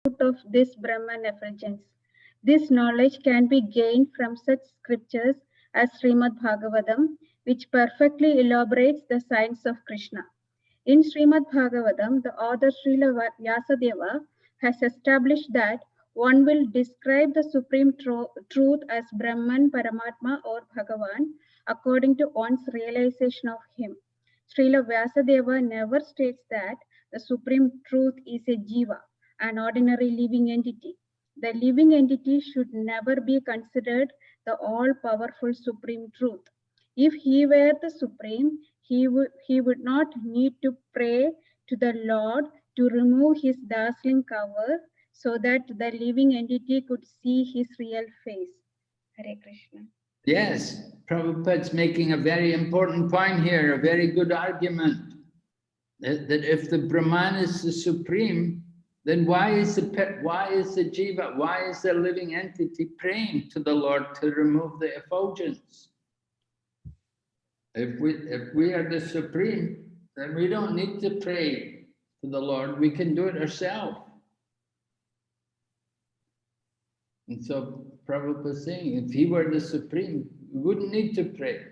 of this Brahman effulgence. This knowledge can be gained from such scriptures as Srimad Bhagavatam, which perfectly elaborates the science of Krishna. In Srimad Bhagavatam, the author Srila Vyasadeva has established that one will describe the supreme truth as Brahman, Paramatma, or Bhagavan according to one's realization of him. Srila Vyasadeva never states that the supreme truth is a jiva, an ordinary living entity. The living entity should never be considered the all-powerful supreme truth. If he were the supreme, he would not need to pray to the Lord to remove his dazzling cover so that the living entity could see his real face. Hare Krishna. Yes, Prabhupada's making a very important point here, a very good argument. That if the Brahman is the supreme, then why is the jiva, why is the living entity praying to the Lord to remove the effulgence? If we are the supreme, then we don't need to pray to the Lord. We can do it ourselves. And so Prabhupada is saying, if he were the supreme, we wouldn't need to pray.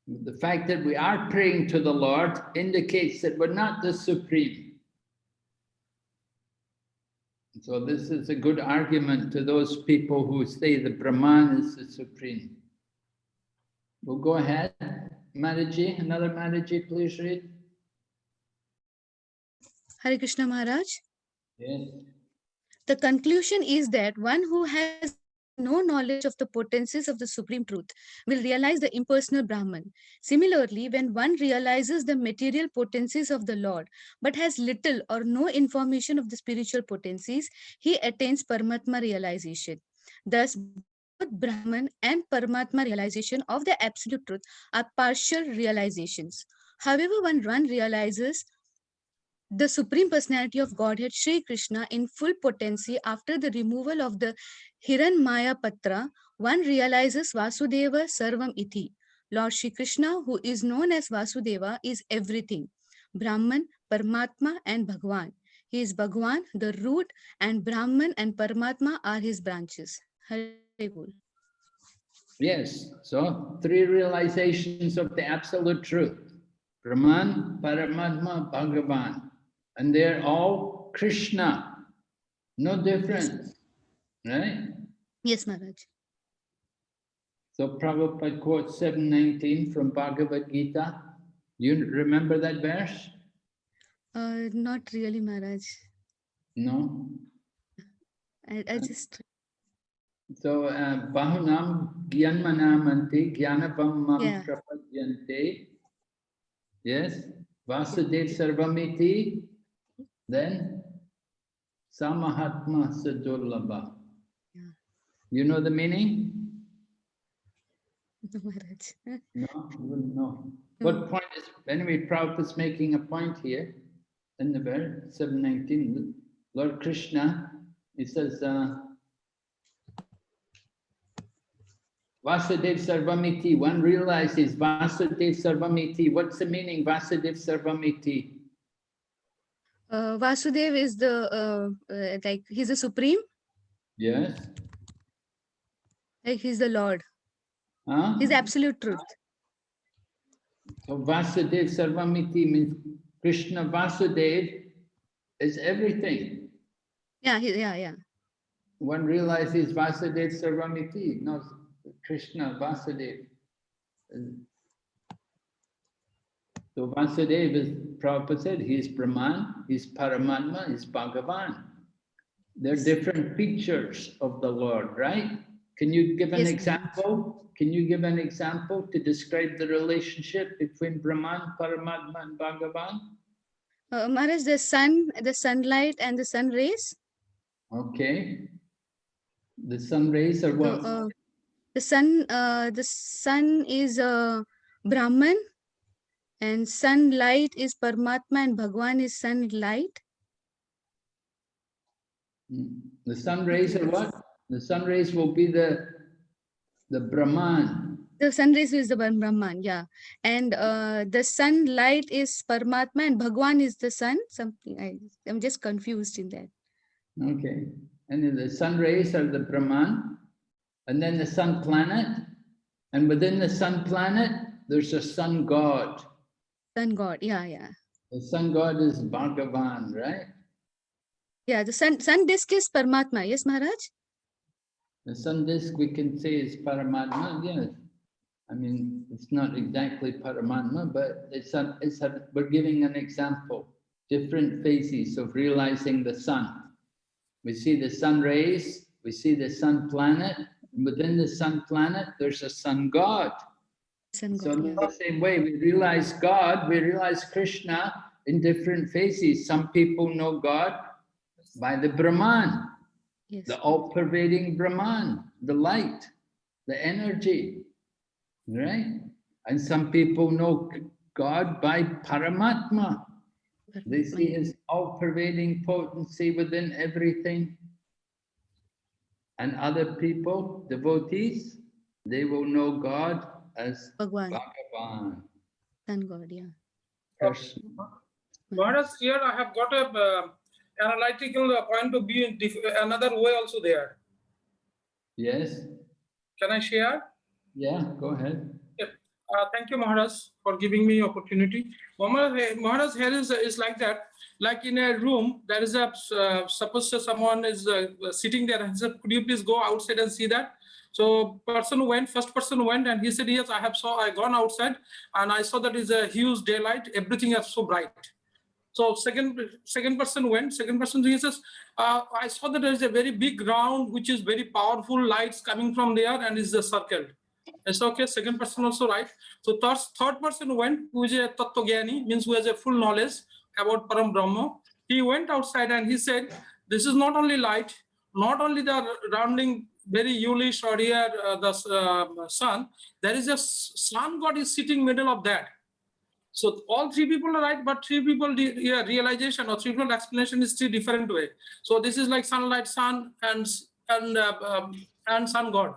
The fact that we are praying to the Lord indicates that we're not the supreme. And so this is a good argument to those people who say the Brahman is the supreme. We'll go ahead. Mataji, another Mataji, please read. Hare Krishna Maharaj. Yes. The conclusion is that one who has no knowledge of the potencies of the supreme truth will realize the impersonal Brahman. Similarly, when one realizes the material potencies of the Lord but has little or no information of the spiritual potencies, he attains Paramatma realization. Thus, both Brahman and Paramatma realization of the absolute truth are partial realizations. However, when one realizes the Supreme Personality of Godhead, Sri Krishna, in full potency after the removal of the Hiranmaya Patra, one realizes Vasudeva Sarvam Iti. Lord Sri Krishna, who is known as Vasudeva, is everything. Brahman, Paramatma and Bhagwan. He is Bhagwan, the root, and Brahman and Paramatma are his branches. Hare Bol. Yes, so three realizations of the absolute truth. Brahman, Paramatma, Bhagavan. And they're all Krishna. No difference. Right? Yes, Maharaj. So Prabhupada quotes 719 from Bhagavad Gita. Do you remember that verse? Not really, Maharaj. No? I just... So, Bahunam Gyanmanamanti Gyanapamam Yeah. Prapadyante. Yes? Vasudev Sarvamiti. Then Samahatma Sadurlabha. Yeah. You know the meaning? No, Maharaj. No, you wouldn't know. What point is, anyway, Prabhupada's making a point here in the verse 719. Lord Krishna, he says, Vasudev Sarvamiti. One realizes Vasudev Sarvamiti. What's the meaning, Vasudev Sarvamiti? Vasudev is the, like, he's the supreme. Yes. Like, he's the Lord. Huh? He's absolute truth. So Vasudev Sarvamiti means Krishna Vasudev is everything. Yeah, yeah. One realizes Vasudev Sarvamiti, not Krishna Vasudev. So Vasudev, as Prabhupada said, he is Brahman, he is Paramatma, he is Bhagavan. They're different features of the Lord, right? Can you give an example? Can you give an example to describe the relationship between Brahman, Paramatma, and Bhagavan? Maharaj, the sun, the sunlight, and the sun rays. Okay. The sun rays are what? So, the sun is Brahman, and sunlight is Paramatma, and Bhagwan is sunlight. The sun rays are what? The sun rays will be the Brahman. The sun rays is the Brahman, yeah. And the sunlight is Paramatma, and Bhagwan is the sun. Something I'm just confused in that. Okay. And then the sun rays are the Brahman, and then the sun planet, and within the sun planet, there's a sun god. Sun God. Yeah, yeah. The sun god is Bhagavan, right? Yeah, the sun disk is Paramatma. Yes, Maharaj? The sun disk we can say is Paramatma, yes. I mean, it's not exactly Paramatma, but we're giving an example. Different phases of realizing the sun. We see the sun rays, we see the sun planet, and within the sun planet, there's a sun god. Sun So God, in yeah. the same way, we realize God, we realize Krishna in different phases. Some people know God by the Brahman, Yes. the all-pervading Brahman, the light, the energy, right? And some people know God by Paramatma. They Paramatma, see yeah. his all-pervading potency within everything. And other people, devotees, they will know God as Bhagwan, Bhagavan. Sun God, yeah. Person. Maharaj, here I have got a analytical point of view in another way also there. Yes? Can I share? Yeah, go ahead. Yep. Thank you, Maharaj, for giving me opportunity. Maharaj, here is like that. Like in a room, there is a suppose someone is sitting there and said, "Could you please go outside and see that?" So first person went, and he said, "Yes, I gone outside, and I saw that is a huge daylight. Everything is so bright." So second person went. Second person, he says, "I saw that there is a very big round, which is very powerful lights coming from there, and is circled." It's okay. Second person also right. So third person went, who is a Tattvagyani, means who has a full knowledge about Param Brahma. He went outside and he said, "This is not only light, not only the rounding very Yulish or here the sun. There is a sun god is sitting middle of that." So all three people are right, but three people realization or three people explanation is three different way. So this is like sunlight, sun, and sun god.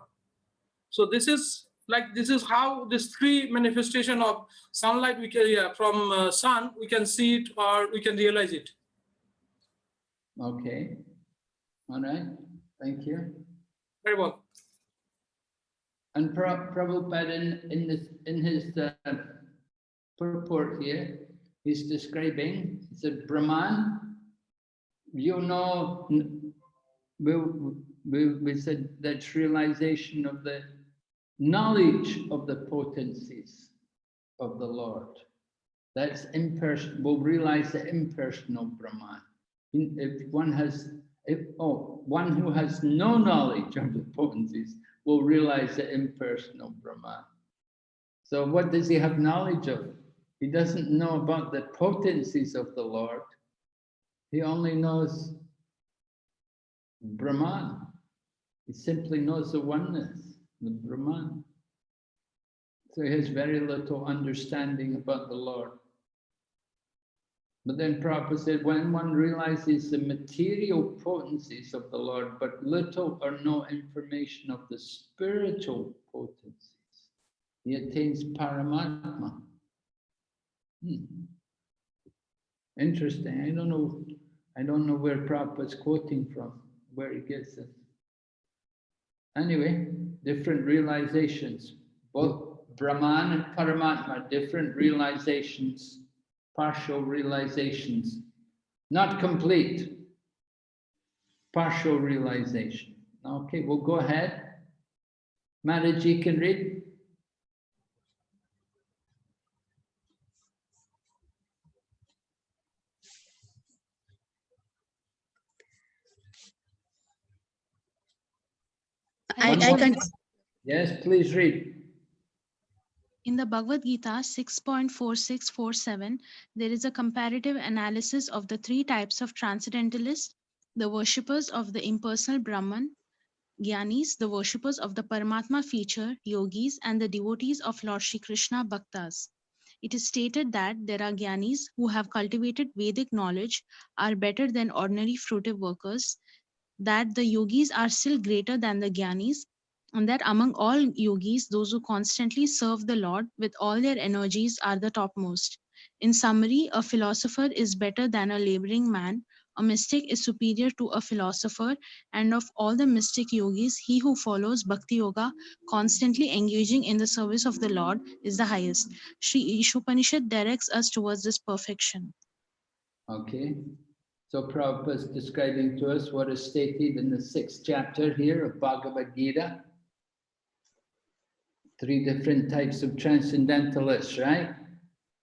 So this is how this three manifestation of sunlight we can from sun we can see it or we can realize it. Okay. All right. Thank you. Very well. And Prabhupada in his purport here, he's describing, he said, Brahman, you know, we said that's realization of the knowledge of the potencies of the Lord. That's impersonal. We'll realize the impersonal Brahman. If one who has no knowledge of the potencies will realize the impersonal Brahman. So what does he have knowledge of? He doesn't know about the potencies of the Lord. He only knows Brahman. He simply knows the oneness, the Brahman. So he has very little understanding about the Lord. But then Prabhupada said, when one realizes the material potencies of the Lord, but little or no information of the spiritual potencies, he attains Paramatma. Interesting. I don't know where Prabhupada's quoting from, where he gets it. Anyway, different realizations. Both Brahman and Paramatma, different realizations, partial realizations. Not complete. Partial realization. Okay, we'll go ahead. Mataji can read. I can. Yes, please read. In the Bhagavad Gita 6.4647, there is a comparative analysis of the three types of transcendentalists: the worshippers of the impersonal Brahman, Gyanis, the worshippers of the Paramatma feature, Yogis, and the devotees of Lord Shri Krishna, Bhaktas. It is stated that there are Gyanis who have cultivated Vedic knowledge, are better than ordinary fruitive workers, that the Yogis are still greater than the Gyanis, and that among all yogis, those who constantly serve the Lord with all their energies are the topmost. In summary, a philosopher is better than a laboring man A mystic is superior to a philosopher, and of all the mystic yogis, he who follows Bhakti Yoga, constantly engaging in the service of the Lord, is the highest. Sri Isopanisad directs us towards this perfection. Okay. So Prabhupada is describing to us what is stated in the 6th chapter here of Bhagavad Gita. 3 different types of transcendentalists, right?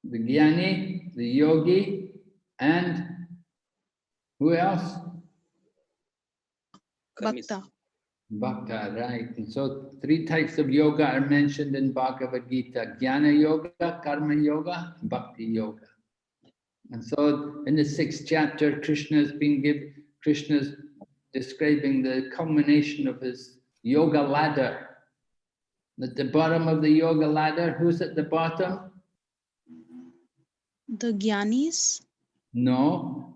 The Jnani, the Yogi, and who else? Bhakta. Bhakta, right. And so 3 types of yoga are mentioned in Bhagavad Gita: Jnana Yoga, Karma Yoga, Bhakti Yoga. And so in the 6th chapter, Krishna's describing the culmination of his yoga ladder. At the bottom of the yoga ladder, who's at the bottom? The Gyanis. No.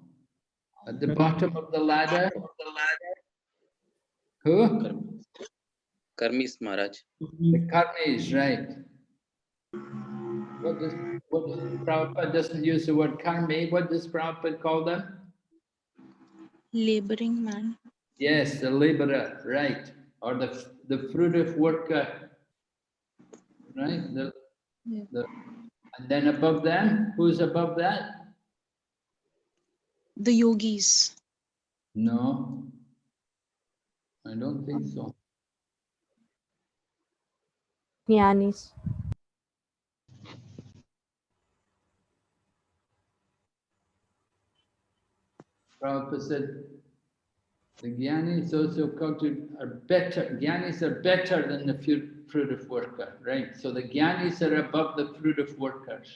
At the bottom of the ladder? Who? Karmis Maharaj. The karmis, right. What Prabhupada doesn't use the word karmi, what does Prabhupada call them? Laboring man. Yes, the laborer, right. Or the fruitive worker, right? And then above them, who's above that? The yogis. No, I don't think so. Jnanis. Prabhupada said, the Jnanis also are better. Jnanis are better than the fruitive worker, right? So the Jnanis are above the fruitive workers.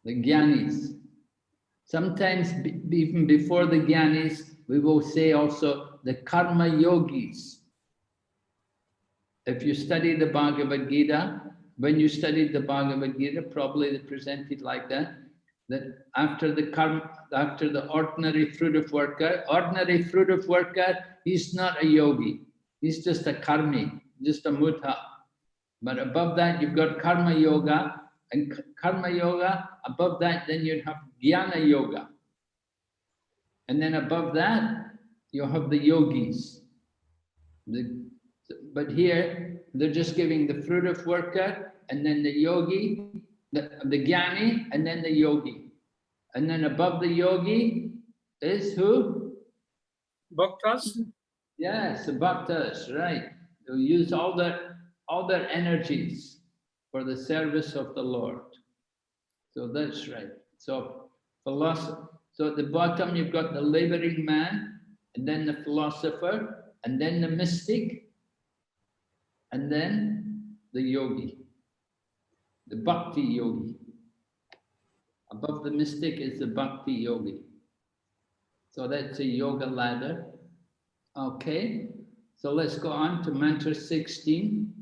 The Jnanis. Sometimes even before the Jnanis, we will say also the Karma Yogis. If you study the Bhagavad Gita, when you studied the Bhagavad Gita, probably they presented like that after the ordinary fruitive worker, he's not a yogi. He's just a karmi, just a mudha. But above that, you've got karma yoga, and karma yoga, above that, then you'd have jnana yoga. And then above that, you have the yogis. But here, they're just giving the fruitive worker, and then the yogi, the jnani, and then the yogi. And then above the yogi is who? Bhaktas. Yes, the bhaktas, right. They'll use all their energies for the service of the Lord. So that's right. So at the bottom you've got the laboring man, and then the philosopher, and then the mystic, and then the yogi, the bhakti yogi. Above the mystic is the bhakti yogi. So that's a yoga ladder. Okay, so let's go on to mantra 16.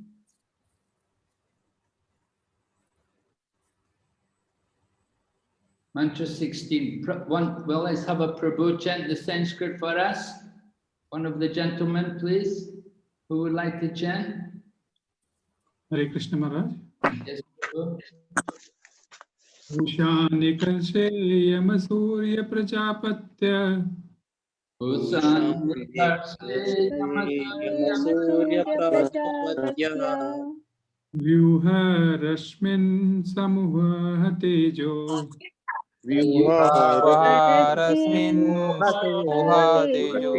Mantra 16. Well, let's have a Prabhu chant the Sanskrit for us. One of the gentlemen, please, who would like to chant. Hare Krishna Maharaj. Yes, Prabhu. Ushanikashe Yamasurya Prajapatya Vyuha Rashmin Samuha Tejo Vyuharasmin mohadejo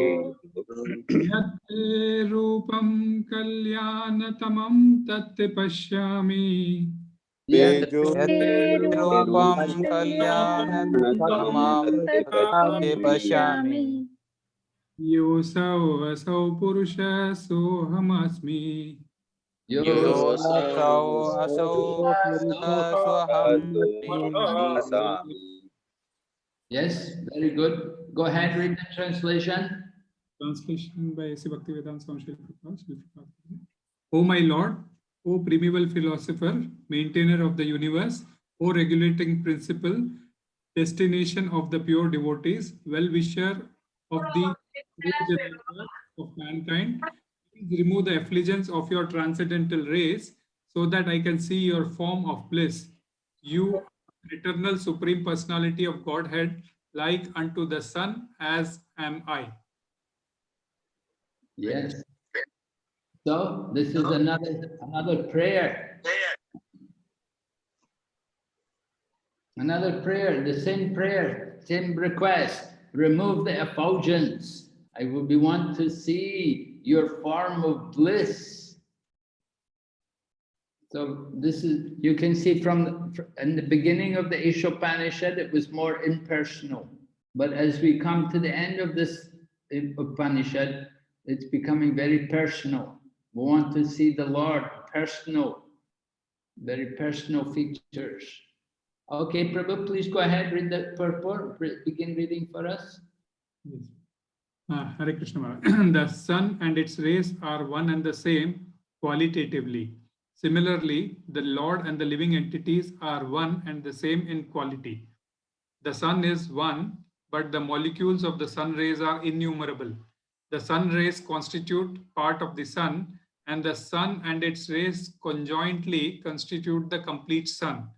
Yatte Rupam Kalyanatamam Tatte Pashyami Rupam kalyanattamam te pashyami Yosau Asau Purusha Sohamasmi Yosau asau swaham Yes, very good. Go ahead, read the translation. Translation by A.C. Bhaktivedanta Swami Srila Prabhupada. O my Lord, O primeval philosopher, maintainer of the universe, O regulating principle, destination of the pure devotees, well-wisher of the of mankind, please remove the affligens of your transcendental race so that I can see your form of bliss. You, eternal supreme personality of Godhead, like unto the sun, as am I. Yes. So this is another prayer. Another prayer, the same prayer, same request. Remove the effulgence. I will be want to see your form of bliss. So this is, you can see from in the beginning of the Isopanisad, it was more impersonal. But as we come to the end of this Upanishad, it's becoming very personal. We want to see the Lord personal, very personal features. Okay, Prabhu, please go ahead, read the purport, begin reading for us. Yes. Hare Krishna Maharaj. The sun and its rays are one and the same qualitatively. Similarly, the Lord and the living entities are one and the same in quality. The sun is one, but the molecules of the sun rays are innumerable. The sun rays constitute part of the sun, and the sun and its rays conjointly constitute the complete sun.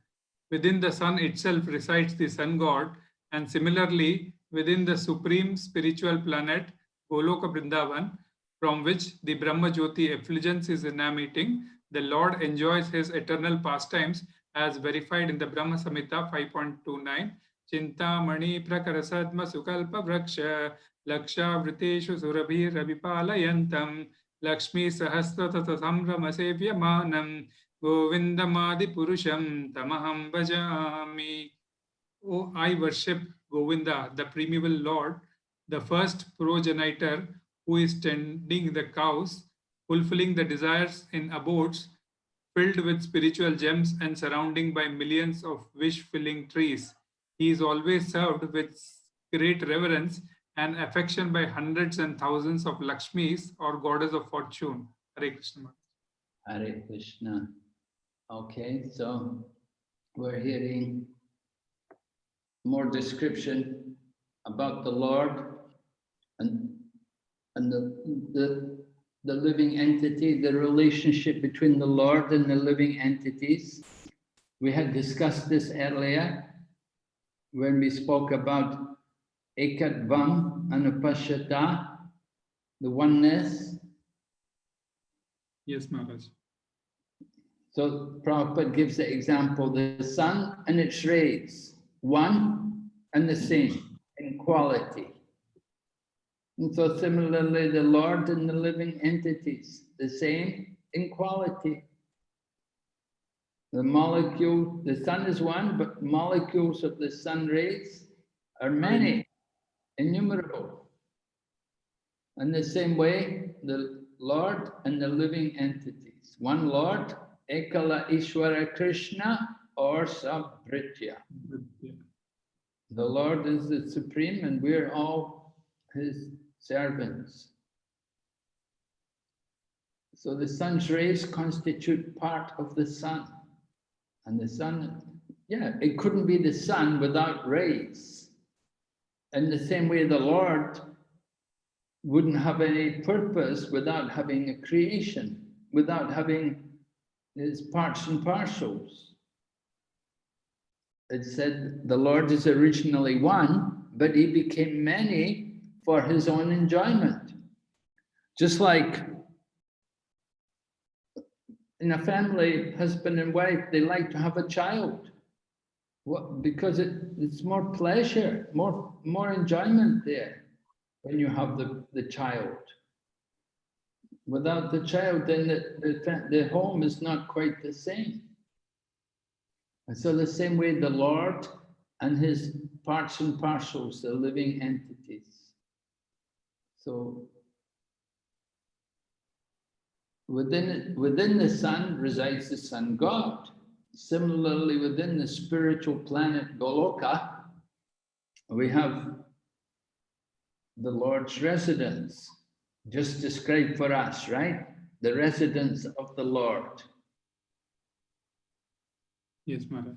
Within the sun itself resides the sun god, and similarly, within the supreme spiritual planet, Goloka Vrindavan, from which the Brahma Jyoti effulgence is emanating, the Lord enjoys his eternal pastimes as verified in the Brahma Samhita 5.29. Chintamani Prakarasadma Sukalpa Vraksha Laksha Vriteshu Surabhi Rabipalayantam Lakshmi Sahasra Tata Samrama Sevyamanam Govindamadi Purusham Tamaham Bhajami. Oh, I worship Govinda, the primeval Lord, the first progenitor who is tending the cows, fulfilling the desires in abodes, filled with spiritual gems and surrounding by millions of wish-filling trees. He is always served with great reverence and affection by hundreds and thousands of Lakshmis or goddess of fortune. Hare Krishna. Hare Krishna. Okay, so we're hearing more description about the Lord and the living entity, the relationship between the Lord and the living entities. We had discussed this earlier when we spoke about Ekatvam Anupashata, the oneness. Yes, Maharaj. So Prabhupada gives the example, the sun and its rays, one and the same in quality. And so similarly, the Lord and the living entities, the same in quality. The molecule, the sun is one, but molecules of the sun rays are many, innumerable. In the same way, the Lord and the living entities. One Lord, Ekala Ishwara Krishna or Sabhritya. The Lord is the supreme and we're all his servants. So the sun's rays constitute part of the sun. And the sun, yeah, it couldn't be the sun without rays. In the same way, the Lord wouldn't have any purpose without having a creation, without having his parts and parcels. It said the Lord is originally one, but he became many for his own enjoyment. Just like in a family, husband and wife, they like to have a child. What? Because it's more pleasure, more enjoyment there when you have the child. Without the child, then the home is not quite the same. And so the same way the Lord and his parts and parcels, the living entities. So within the sun resides the sun god. Similarly, within the spiritual planet Goloka, we have the Lord's residence, just described for us, right? The residence of the Lord. Yes, Maharaj.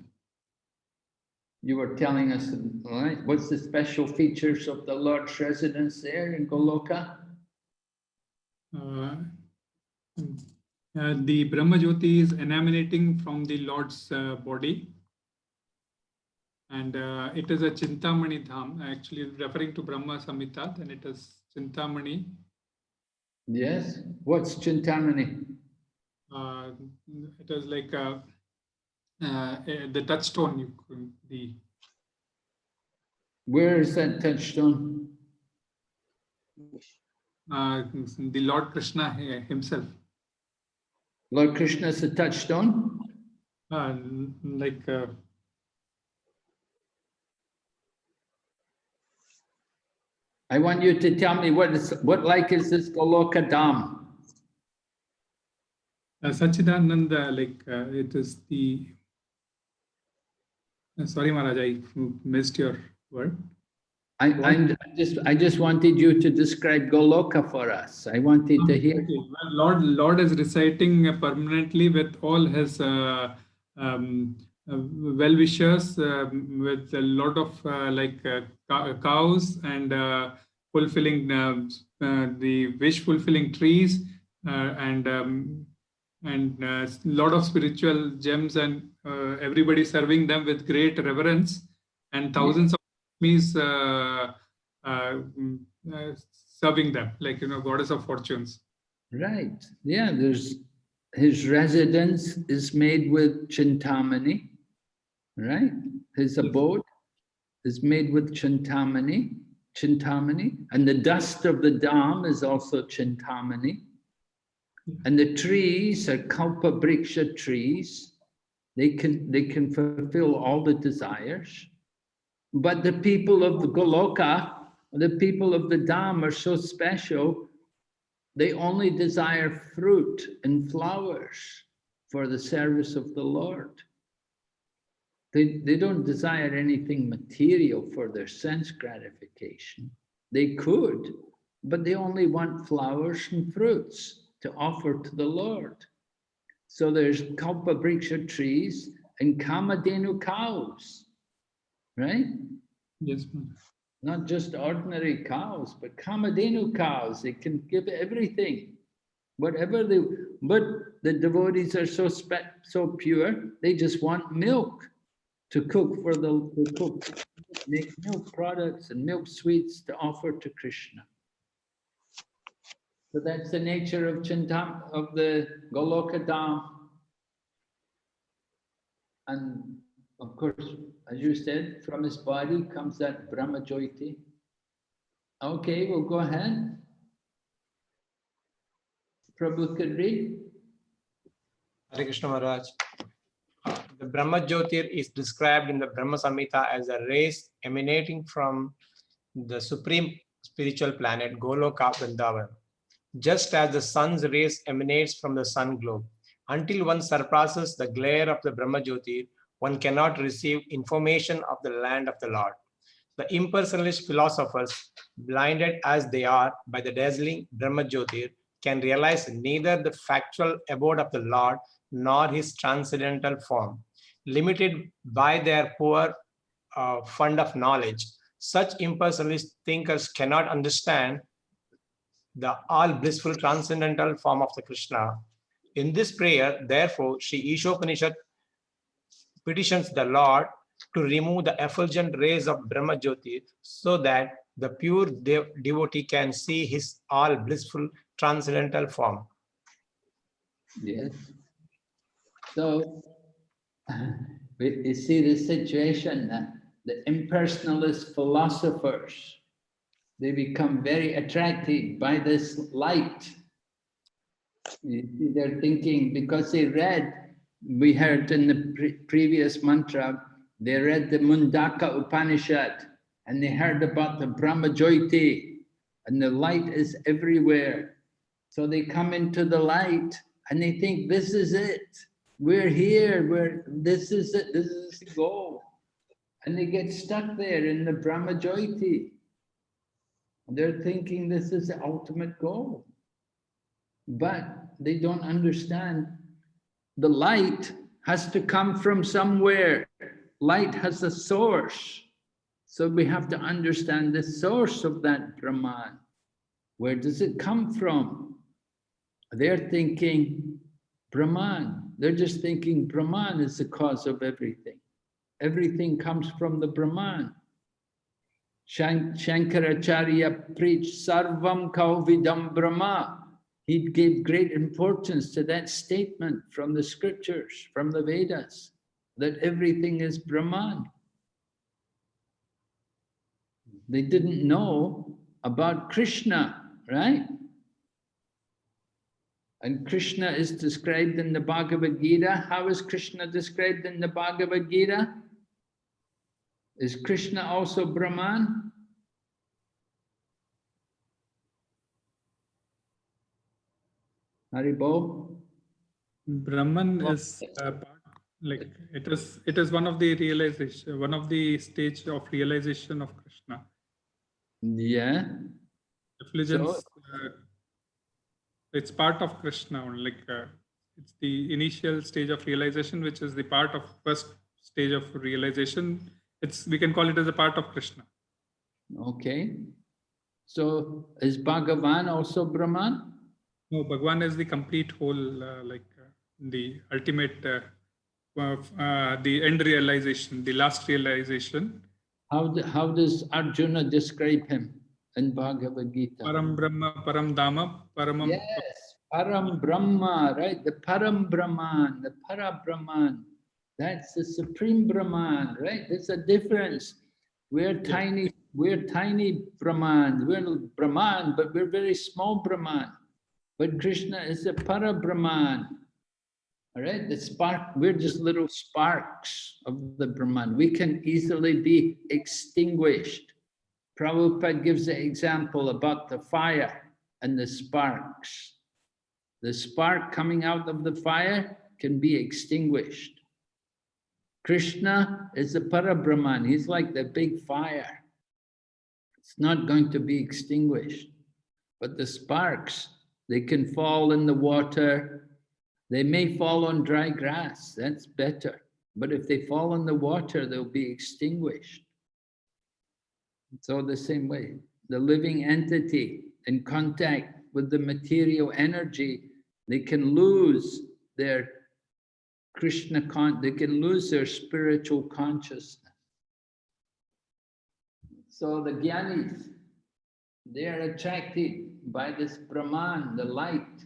You were telling us, right? What's the special features of the Lord's residence there in Goloka? The Brahma Jyoti is emanating from the Lord's body. And it is a Chintamani Dham, actually referring to Brahma Samhita, then it is Chintamani. Yes. What's Chintamani? It is like the touchstone. Where is that touchstone? The Lord Krishna himself. Lord Krishna is a touchstone? I want you to tell me what is this Goloka Dham? Sachidananda, it is the. Sorry, Maharaj, I missed your word. I just wanted you to describe Goloka for us. I wanted to hear. Okay. Well, Lord is reciting permanently with all his well-wishers, with a lot of cows and fulfilling the wish-fulfilling trees and a lot of spiritual gems, and everybody serving them with great reverence, and thousands of enemies serving them, goddess of fortunes. Right. Yeah, his residence is made with Chintamani, right? His abode is made with Chintamani, and the dust of the Dham is also Chintamani. And the trees are Kalpa Briksha trees. They can fulfill all the desires. But the people of the Goloka, the people of the Dham are so special, they only desire fruit and flowers for the service of the Lord. They don't desire anything material for their sense gratification. They could, but they only want flowers and fruits to offer to the Lord. So there's Kalpa Briksha trees and Kamadhenu cows, right? Yes. Not just ordinary cows, but Kamadhenu cows. They can give everything, whatever they. But the devotees are so pure. They just want milk to cook make milk products and milk sweets to offer to Krishna. So that's the nature of the Goloka Dham. And of course, as you said, from his body comes that Brahma Jyoti. Okay, we'll go ahead. Prabhu could read. Hare Krishna Maharaj. The Brahma Jyotir is described in the Brahma Samhita as a rays emanating from the supreme spiritual planet Goloka Vrindavan. Just as the sun's rays emanates from the sun globe, until one surpasses the glare of the Brahma Jyotir, one cannot receive information of the land of the Lord. The impersonalist philosophers, blinded as they are by the dazzling Brahma Jyotir, can realize neither the factual abode of the Lord nor his transcendental form. Limited by their poor fund of knowledge, such impersonalist thinkers cannot understand the all blissful transcendental form of the Krishna. In this prayer, therefore, Sri Isopanisad petitions the Lord to remove the effulgent rays of Brahma Jyoti so that the pure devotee can see his all blissful transcendental form. Yes. So, you see the situation, the impersonalist philosophers, they become very attracted by this light. You see, they're thinking, because they read, we heard in the previous mantra, they read the Mundaka Upanishad, and they heard about the Brahma Jyoti, and the light is everywhere. So they come into the light, and they think, this is it. We're here, this is it, this is the goal. And they get stuck there in the Brahma Jyoti. They're thinking this is the ultimate goal. But they don't understand the light has to come from somewhere. Light has a source. So we have to understand the source of that Brahman. Where does it come from? They're thinking Brahman. They're just thinking Brahman is the cause of everything. Everything comes from the Brahman. Shankaracharya preached Sarvam Kauvidam Brahma. He gave great importance to that statement from the scriptures, from the Vedas, that everything is Brahman. They didn't know about Krishna, right? And Krishna is described in the Bhagavad Gita. How is Krishna described in the Bhagavad Gita? Is Krishna also Brahman? Haribo? Brahman is part, like it is one of the realization, one of the stage of realization of Krishna. Yeah. Effulgence, it's part of Krishna, like it's the initial stage of realization, which is the part of first stage of realization. We can call it as a part of Krishna. Okay. So is Bhagavan also Brahman? No, Bhagwan is the complete whole, the ultimate, the end realization, the last realization. How does Arjuna describe him in Bhagavad Gita? Param Brahma, Param Dhamma, Paramam. Yes, Param Brahma, right? The Param Brahman, the Para Brahman. That's the Supreme Brahman, right? There's a difference. We're tiny Brahman. We're Brahman, but we're very small Brahman. But Krishna is a Para Brahman. All right, the spark, we're just little sparks of the Brahman. We can easily be extinguished. Prabhupada gives the example about the fire and the sparks. The spark coming out of the fire can be extinguished. Krishna is the Para-Brahman. He's like the big fire. It's not going to be extinguished. But the sparks, they can fall in the water. They may fall on dry grass. That's better. But if they fall in the water, they'll be extinguished. It's all the same way. The living entity in contact with the material energy, they can lose their Krishna, they can lose their spiritual consciousness. So the Gyanis, they are attracted by this Brahman, the light,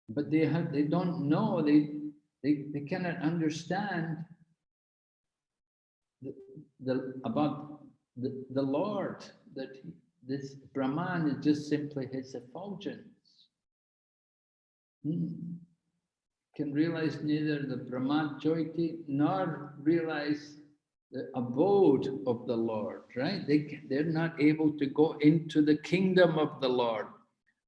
but they don't know, they cannot understand about the Lord, that this Brahman is just simply his effulgence. Can realize neither the Brahma Jyoti nor realize the abode of the Lord, right? They're not able to go into the kingdom of the Lord.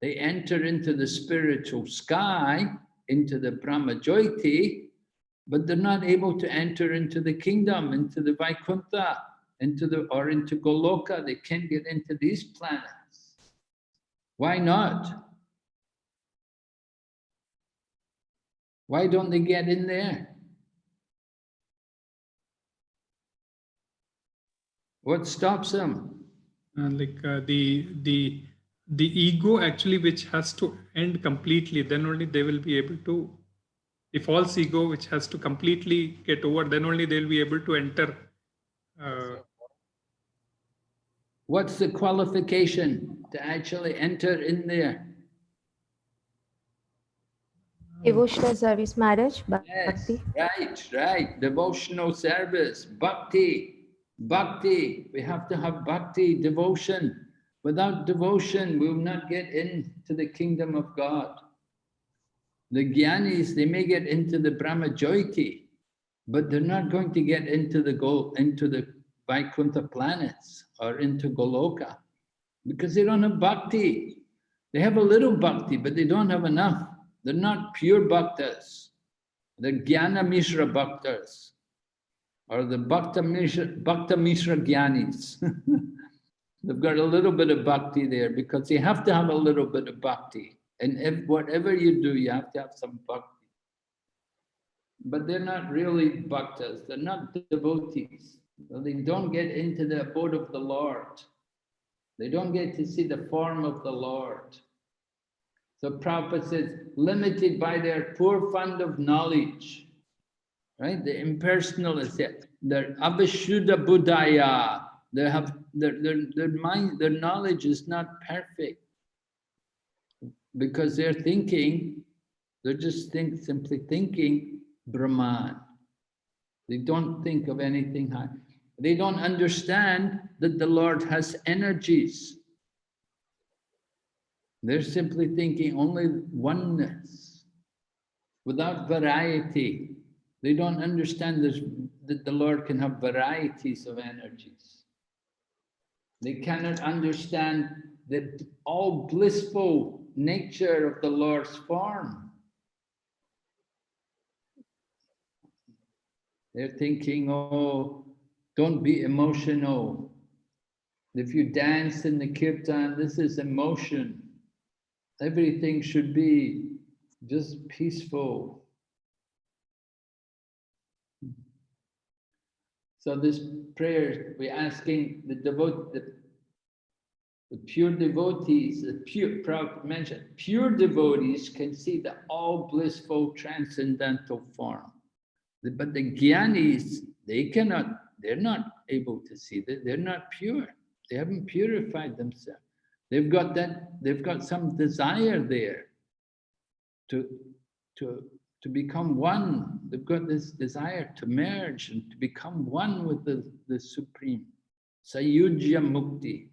They enter into the spiritual sky, into the Brahma Jyoti, but they're not able to enter into the kingdom, into the Vaikuntha, into Goloka. They can't get into these planets. Why not? Why don't they get in there? What stops them? The ego actually, which has to end completely, then only they will be able to, the false ego which has to completely get over, then only they'll be able to enter. What's the qualification to actually enter in there? Devotional service, marriage, Yes, bhakti. right. Devotional service, bhakti. We have to have bhakti, devotion. Without devotion, we will not get into the kingdom of God. The Gyanis, they may get into the Brahma Jyoti, but they're not going to get into the Vaikuntha planets or into Goloka, because they don't have bhakti. They have a little bhakti, but they don't have enough. They're not pure bhaktas. They're Jnana Mishra bhaktas, or the Bhakta Mishra Gyanis. They've got a little bit of bhakti there, because you have to have a little bit of bhakti. And whatever you do, you have to have some bhakti. But they're not really bhaktas. They're not devotees. They don't get into the abode of the Lord. They don't get to see the form of the Lord. So Prabhupada says, limited by their poor fund of knowledge. right? The impersonalists, their Abhishuddha Buddhaya, they have their mind, their knowledge is not perfect because they're thinking, they're just simply thinking Brahman. They don't think of anything high. They don't understand that the Lord has energies. They're simply thinking only oneness, without variety. They don't understand this, that the Lord can have varieties of energies. They cannot understand the all blissful nature of the Lord's form. They're thinking, oh, don't be emotional. If you dance in the kirtan, this is emotion. Everything should be just peaceful. So this prayer, we're asking the pure devotees, Prabhupada mentioned, pure devotees can see the all blissful transcendental form. But the jnanis, they're not able to see that. They're not pure. They haven't purified themselves. They've got some desire there to become one. They've got this desire to merge and to become one with the Supreme. Sayujya Mukti.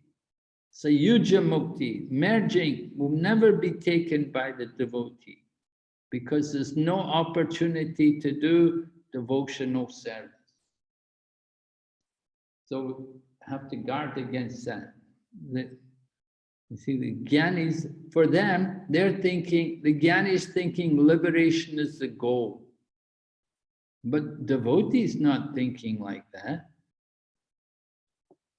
Sayujya Mukti, merging, will never be taken by the devotee because there's no opportunity to do devotional service. So we have to guard against that. You see, the jnanis, for them, they're thinking, the jnanis thinking liberation is the goal. But devotees not thinking like that.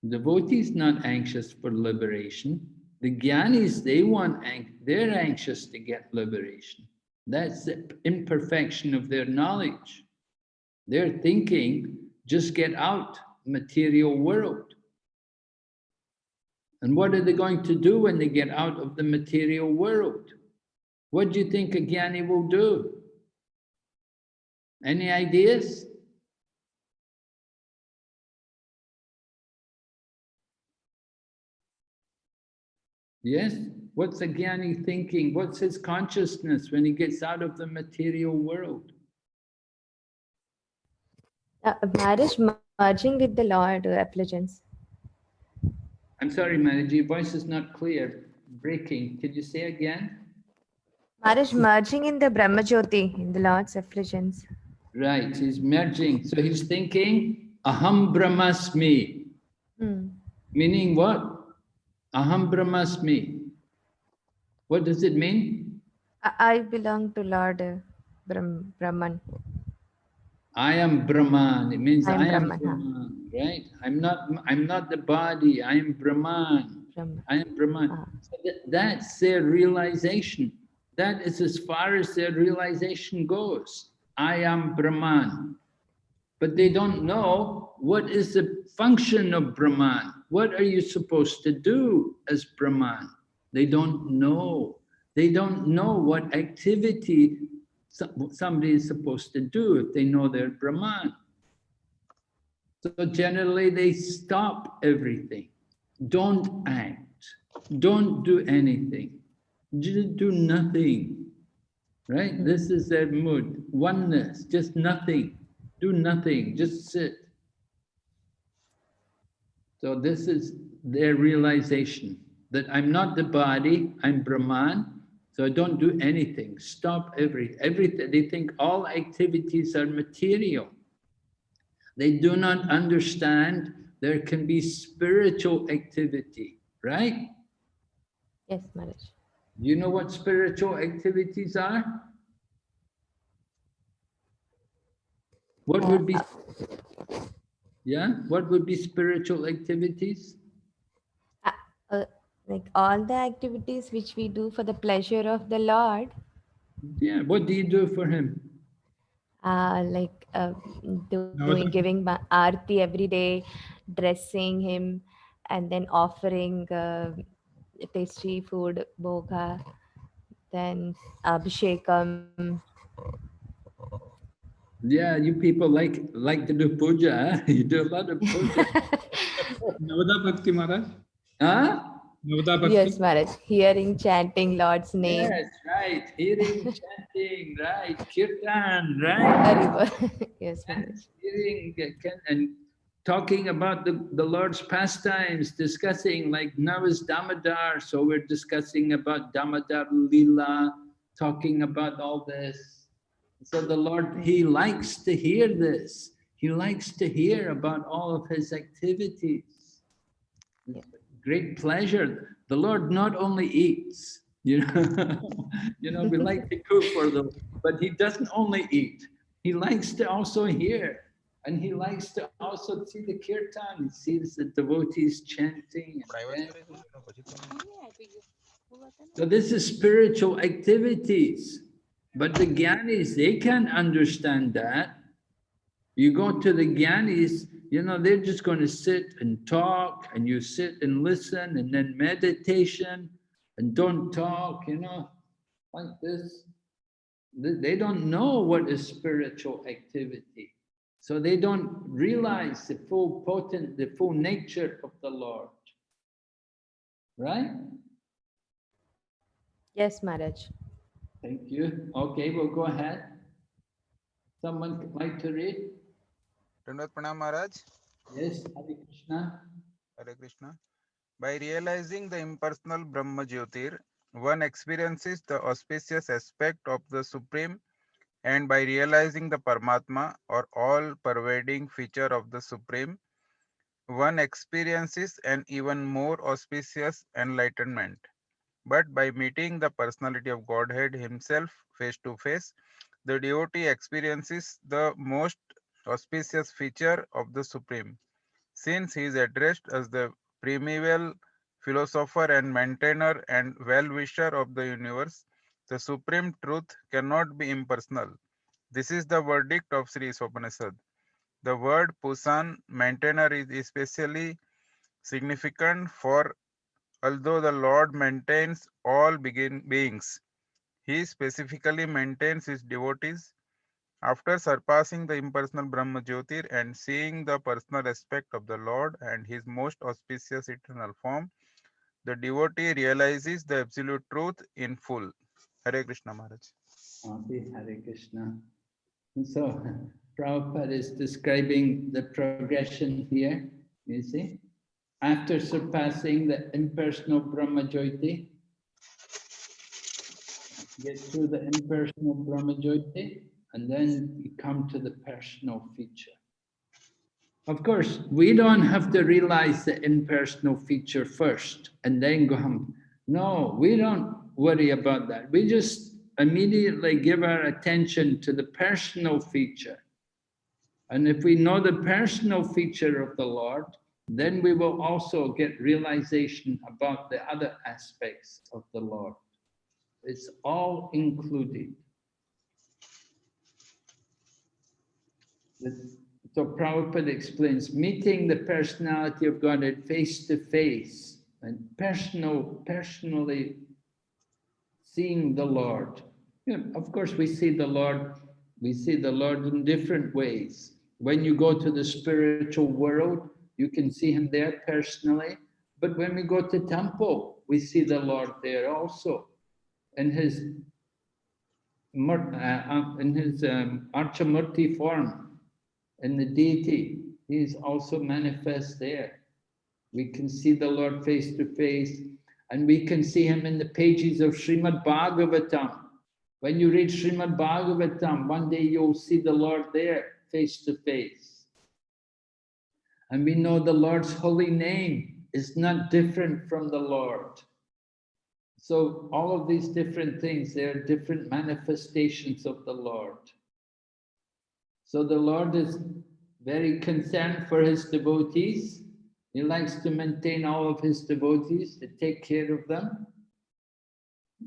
Devotees not anxious for liberation. The jnanis, they're anxious to get liberation. That's the imperfection of their knowledge. They're thinking, just get out, material world. And what are they going to do when they get out of the material world? What do you think a jnani will do? Any ideas? Yes? What's a jnani thinking? What's his consciousness when he gets out of the material world? Marriage merging with the Lord, effulgence. I'm sorry, Manaji, your voice is not clear. Breaking. Could you say again? Marriage merging in the Brahma Jyoti, in the Lord's effulgence. Right, he's merging. So he's thinking, Aham Brahmasmi. Meaning what? Aham Brahmasmi. What does it mean? I belong to Lord Brahman. I am Brahman. It means I am Brahman, Brahman, right? I'm not the body. I am Brahman. I am Brahman. So that's their realization. That is as far as their realization goes. I am Brahman. But they don't know what is the function of Brahman. What are you supposed to do as Brahman? They don't know. They don't know what activity somebody is supposed to do if they know they're Brahman. So generally they stop everything. Don't act. Don't do anything. Just do nothing. Right? This is their mood. Oneness, just nothing. Do nothing, just sit. So this is their realization that I'm not the body, I'm Brahman, so I don't do anything. Stop everything. They think all activities are material. They do not understand there can be spiritual activity, right? Yes, Maharaj. Do you know what spiritual activities are? What would be, what would be spiritual activities? Like all the activities which we do for the pleasure of the Lord. Yeah, what do you do for him? Giving aarti every day, dressing him, and then offering tasty food, bhoga, then abhishekam. Yeah, you people like to do puja, huh? You do a lot of puja. Navada Bhakti Maharaj. Huh? Navada Bhakti. Yes, Maharaj. Hearing, chanting Lord's name. Yes, right. Hearing, chanting, right. Kirtan, right. Haribol. Yes, Maharaj. Hearing and talking about the Lord's pastimes, discussing, like now is Damodar, so we're discussing about Damodar Lila, talking about all this. So the Lord, He likes to hear this. He likes to hear about all of His activities. Great pleasure. The Lord not only eats, you know, we like to cook for them, but He doesn't only eat. He likes to also hear, and He likes to also see the kirtan. He sees the devotees chanting. So this is spiritual activities, but the Gyanis, they can't understand that. You go to the Gyanis, they're just going to sit and talk, and you sit and listen, and then meditation, and don't talk, like this. They don't know what is spiritual activity. So they don't realize the full nature of the Lord. Right? Yes, Maharaj. Thank you. Okay, we'll go ahead. Someone would like to read? Dandavat Pranam Maharaj. Yes, Hare Krishna. Hare Krishna. By realizing the impersonal Brahma Jyotir, one experiences the auspicious aspect of the Supreme, and by realizing the Paramatma, or all-pervading feature of the Supreme, one experiences an even more auspicious enlightenment. But by meeting the personality of Godhead Himself face to face, the devotee experiences the most auspicious feature of the Supreme. Since he is addressed as the primeval philosopher and maintainer and well-wisher of the universe, the supreme truth cannot be impersonal. This is the verdict of Sri Isopanisad. The word Pusan, maintainer, is especially significant, for although the Lord maintains all beings, He specifically maintains His devotees. After surpassing the impersonal Brahma Jyotir and seeing the personal aspect of the Lord and His most auspicious eternal form, the devotee realizes the absolute truth in full. Hare Krishna Maharaj. Hare Krishna. And so Prabhupada is describing the progression here, you see. After surpassing the impersonal Brahma Jyoti, get through the impersonal Brahma Jyoti, and then you come to the personal feature. Of course, we don't have to realize the impersonal feature first and then go home. No, we don't worry about that. We just immediately give our attention to the personal feature. And if we know the personal feature of the Lord, then we will also get realization about the other aspects of the Lord. It's all included. So Prabhupada explains, meeting the personality of God at face to face and personally seeing the Lord. Of course, we see the Lord in different ways. When you go to the spiritual world, you can see Him there personally. But when we go to temple, we see the Lord there also in His Archamurti form. And the deity, He is also manifest there. We can see the Lord face to face, and we can see Him in the pages of Srimad Bhagavatam. When you read Srimad Bhagavatam, one day you'll see the Lord there face to face. And we know the Lord's holy name is not different from the Lord. So all of these different things, they are different manifestations of the Lord. So the Lord is very concerned for His devotees. He likes to maintain all of His devotees, to take care of them.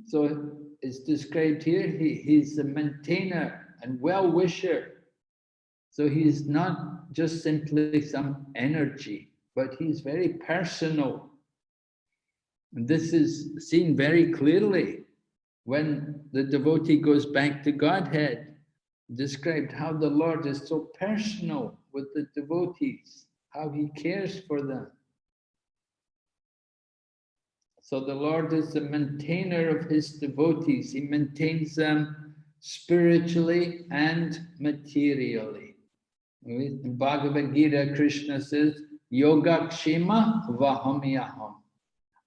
So it's described here, He's a maintainer and well-wisher. So He's not just simply some energy, but He's very personal. And this is seen very clearly when the devotee goes back to Godhead. described how the Lord is so personal with the devotees, how he cares for them. So the Lord is the maintainer of his devotees. He maintains them spiritually and materially. In Bhagavad Gita, Krishna says, Yogakshema Vahamyaham.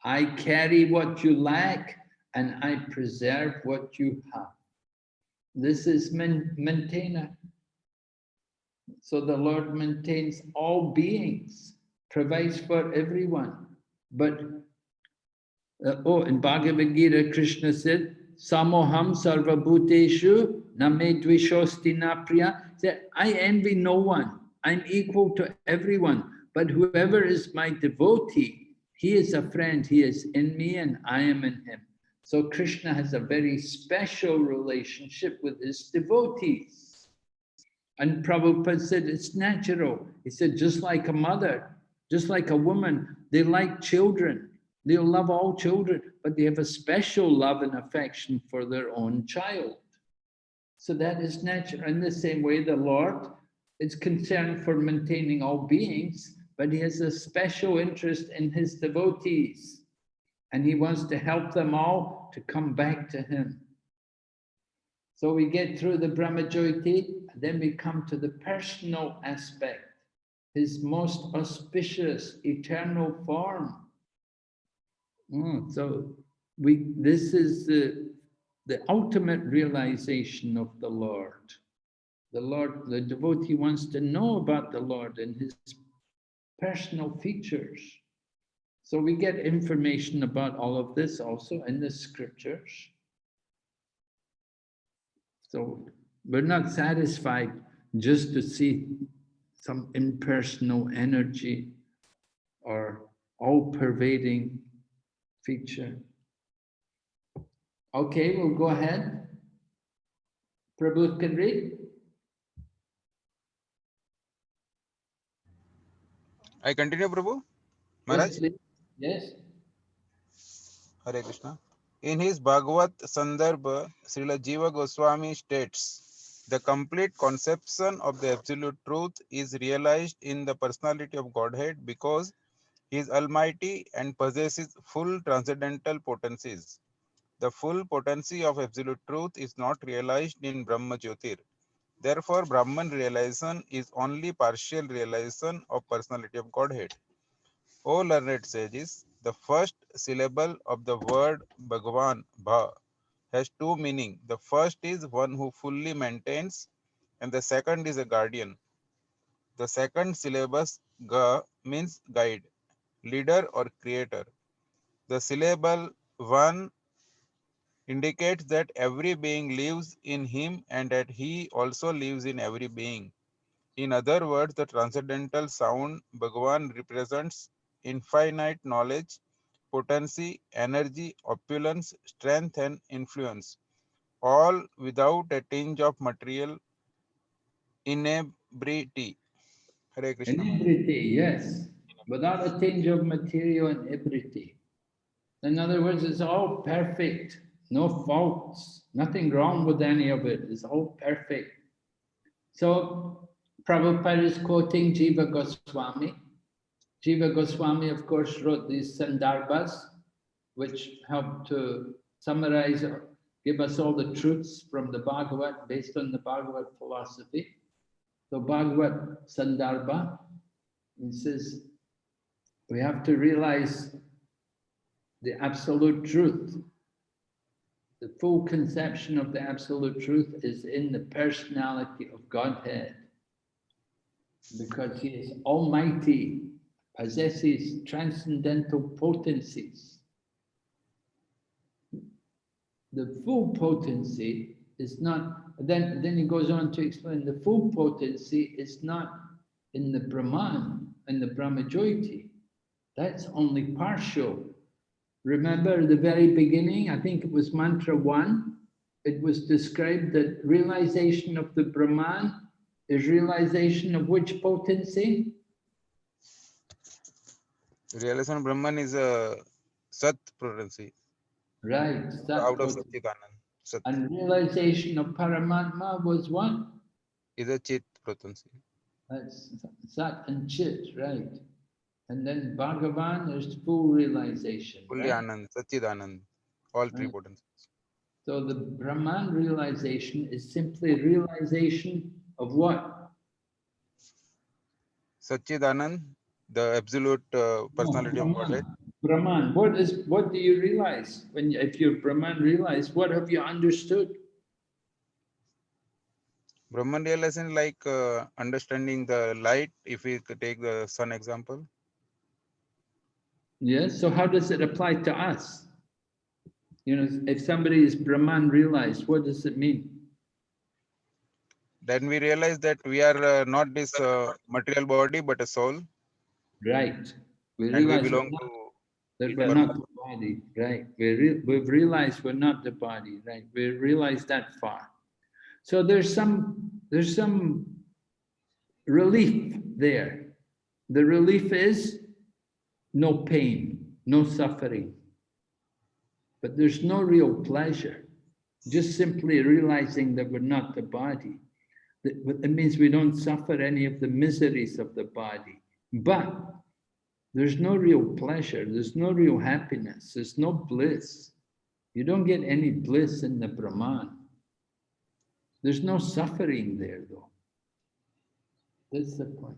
I carry what you lack and I preserve what you have. This is maintainer. So the Lord maintains all beings, provides for everyone. But, in Bhagavad Gita, Krishna said, Samoham sarvabhuteshu name dvishosti napriya. Said, I envy no one. I'm equal to everyone. But whoever is my devotee, he is a friend. He is in me and I am in him. So Krishna has a very special relationship with his devotees. And Prabhupada said it's natural. He said, just like a mother, just like a woman, they like children. They'll love all children, but they have a special love and affection for their own child. So that is natural. In the same way, the Lord is concerned for maintaining all beings, but he has a special interest in his devotees. And he wants to help them all to come back to him. So we get through the Brahmajyoti, and then we come to the personal aspect, his most auspicious eternal form. So this is the ultimate realization of the Lord. The devotee wants to know about the Lord and his personal features. So we get information about all of this also in the scriptures. So we're not satisfied just to see some impersonal energy or all-pervading feature. Okay, we'll go ahead. Prabhu can read. I continue, Prabhu? Maharaj? Yes, please. Yes. Hare Krishna. In his Bhagavad Sandarbha, Srila Jiva Goswami states, the complete conception of the absolute truth is realized in the personality of Godhead because he is almighty and possesses full transcendental potencies. The full potency of absolute truth is not realized in Brahma Jyotir. Therefore, Brahman realization is only partial realization of personality of Godhead. O learned sages, the first syllable of the word Bhagavan, Bha, has two meanings. The first is one who fully maintains, and the second is a guardian. The second syllable Ga means guide, leader or creator. The syllable Van indicates that every being lives in him and that he also lives in every being. In other words, the transcendental sound Bhagavan represents infinite knowledge, potency, energy, opulence, strength, and influence, all without a tinge of material inebriety. Hare Krishna. Inebriety, yes. Without a tinge of material inebriety. In other words, it's all perfect. No faults. Nothing wrong with any of it. It's all perfect. So Prabhupada is quoting Jiva Goswami. Jiva Goswami, of course, wrote these Sandarbhas, which help to summarize or give us all the truths from the Bhagavad based on the Bhagavad philosophy. So Bhagavad Sandarbha, he says, we have to realize the absolute truth. The full conception of the absolute truth is in the personality of Godhead, because he is almighty, possesses transcendental potencies. The full potency is not, then he goes on to explain, the full potency is not in the Brahman, in the Brahmajyoti. That's only partial. Remember the very beginning, I think it was mantra 1, it was described that realization of the Brahman is realization of which potency? Realization of Brahman is a Sat potency. Right, Sat Out of potency. Satchitanand. Sat And realization of Paramatma was what? is a chit, potency. That's Sat and Chit, right? And then Bhagavan is full realization, Fully right? Anand, Satchidanand, all three Right. potencies. So the Brahman realization is simply realization of what? Satchidanand, the absolute personality of Godhead. Brahman. What do you realize if you're Brahman realize? What have you understood? Brahman realization like understanding the light, if we could take the sun example. Yes. So how does it apply to us? You know, if somebody is Brahman realized, what does it mean? Then we realize that we are not this material body, but a soul. Right. We And we realize belong that to we're not the body, right? We've realized we're not the body, right? We realize that far. So there's some relief there. The relief is no pain, no suffering. But there's no real pleasure. Just simply realizing that we're not the body. That means we don't suffer any of the miseries of the body. But there's no real pleasure, there's no real happiness, there's no bliss. You don't get any bliss in the Brahman. There's no suffering there though. That's the point.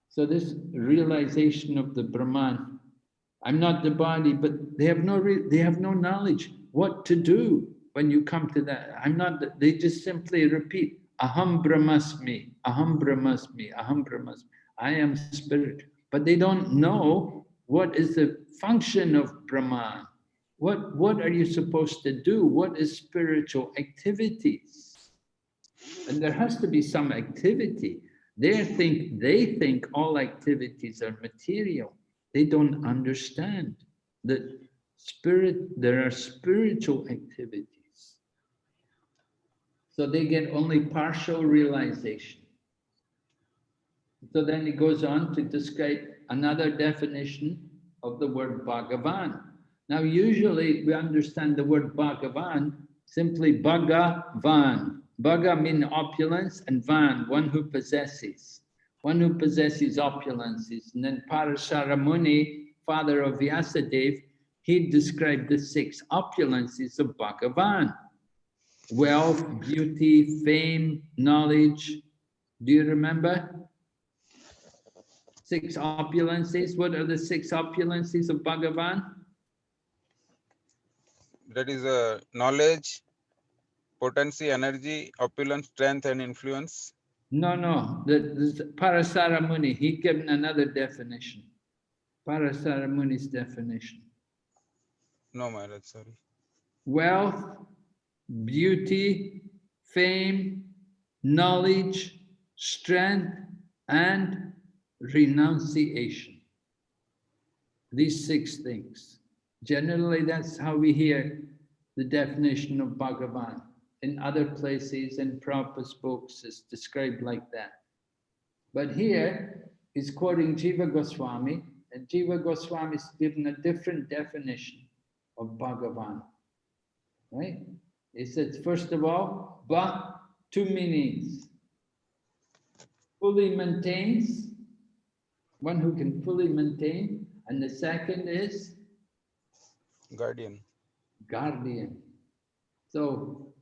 So this realization of the Brahman, I'm not the body, but they have no knowledge what to do when you come to that. I'm not, they just simply repeat, Aham Brahmasmi, Aham Brahmasmi, Aham Brahmasmi. I am spirit. But they don't know what is the function of Brahman. What are you supposed to do? What is spiritual activities? And there has to be some activity. They think all activities are material. They don't understand that there are spiritual activities. So they get only partial realization. So then he goes on to describe another definition of the word Bhagavan. Now, usually we understand the word Bhagavan simply Bhagavan. Bhaga means opulence, and Van, one who possesses. One who possesses opulences. And then Parashara Muni, father of Vyasadeva, he described the 6 opulences of Bhagavan. Wealth, beauty, fame, knowledge. Do you remember? 6 opulences. What are the 6 opulences of Bhagavan? that is knowledge, potency, energy, opulence, strength, and influence. No. The Parasara Muni, he given another definition. Parasara Muni's definition. No, Maharaj, sorry. Wealth, beauty, fame, knowledge, strength, and renunciation. These 6 things. Generally, that's how we hear the definition of Bhagavan. In other places, in Prabhupada's books, it's described like that. But here, he's quoting Jiva Goswami, and Jiva Goswami is given a different definition of Bhagavan. Right? He says, first of all, Bha, 2 meanings. Fully maintains, one who can fully maintain, and the second is Guardian. So,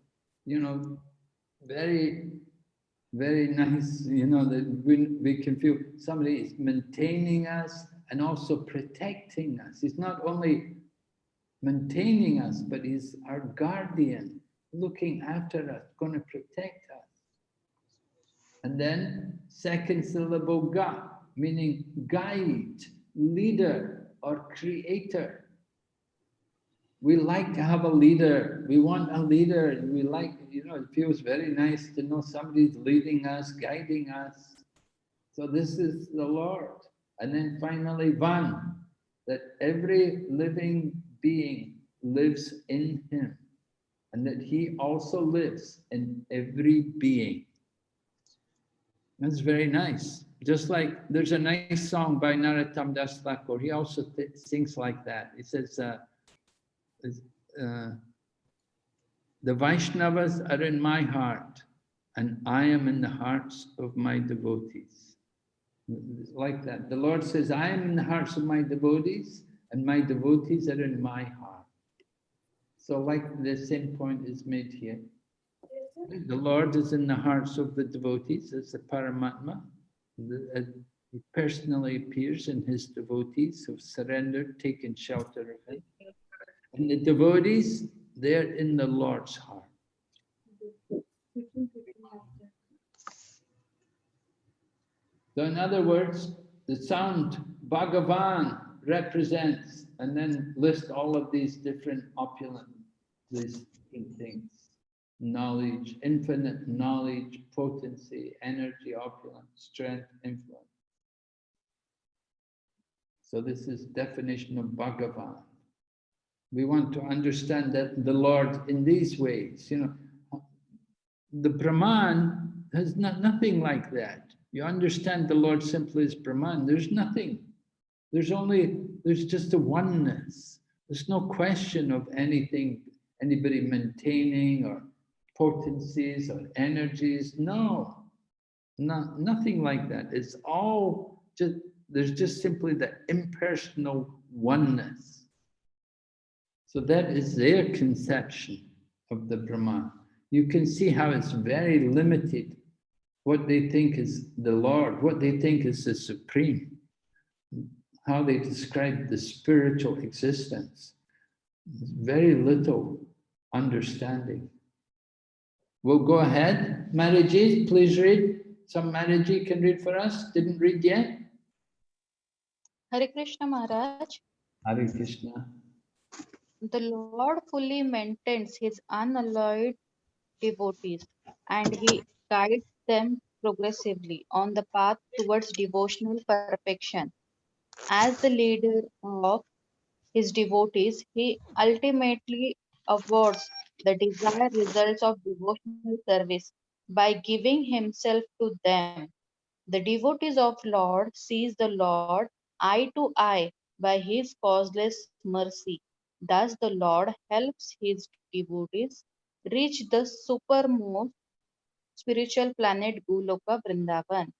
very, very nice, that we can feel somebody is maintaining us and also protecting us. He's not only maintaining us, but he's our guardian, looking after us, going to protect us. And then second syllable ga, meaning guide, leader, or creator. We like to have a leader. We want a leader. We like, it feels very nice to know somebody's leading us, guiding us. So this is the Lord. And then finally, Van, that every living being lives in him, and that he also lives in every being. That's very nice. Just like there's a nice song by Narottam Das Thakur. He also sings like that. He says, The Vaishnavas are in my heart, and I am in the hearts of my devotees. Like that. The Lord says, I am in the hearts of my devotees, and my devotees are in my heart. So like the same point is made here. The Lord is in the hearts of the devotees as the Paramatma. He personally appears in his devotees who've surrendered, taken shelter of him. And the devotees, they're in the Lord's heart. So in other words, the sound Bhagavan represents, and then list all of these different opulent, these different things. Knowledge, infinite knowledge, potency, energy, opulence, strength, influence. So this is definition of Bhagavan. We want to understand that the Lord in these ways, you know, the Brahman has nothing like that. You understand the Lord simply as Brahman. There's nothing. There's just a oneness. There's no question of anything, anybody maintaining or potencies or energies. No, nothing like that. It's all just, there's just simply the impersonal oneness. So that is their conception of the Brahman. You can see how it's very limited, what they think is the Lord, what they think is the Supreme, how they describe the spiritual existence. There's very little understanding. We'll go ahead. Maraji, please read. Some Maraji can read for us. Didn't read yet? Hare Krishna Maharaj. Hare Krishna. The Lord fully maintains his unalloyed devotees and he guides them progressively on the path towards devotional perfection. As the leader of his devotees, he ultimately awards the desired results of devotional service by giving himself to them. The devotees of Lord sees the Lord eye to eye by his causeless mercy. Thus the Lord helps his devotees reach the supermost spiritual planet Goloka Vrindavan.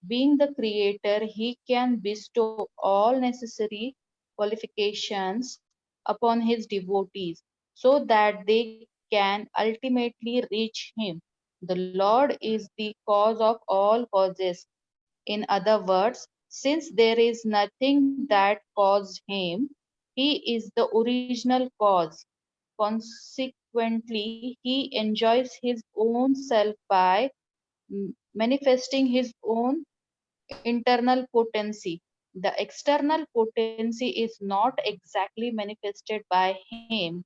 Being the creator, he can bestow all necessary qualifications upon his devotees so that they can ultimately reach him. The Lord is the cause of all causes. In other words, since there is nothing that caused him, he is the original cause. Consequently, he enjoys his own self by manifesting his own internal potency. The external potency is not exactly manifested by him,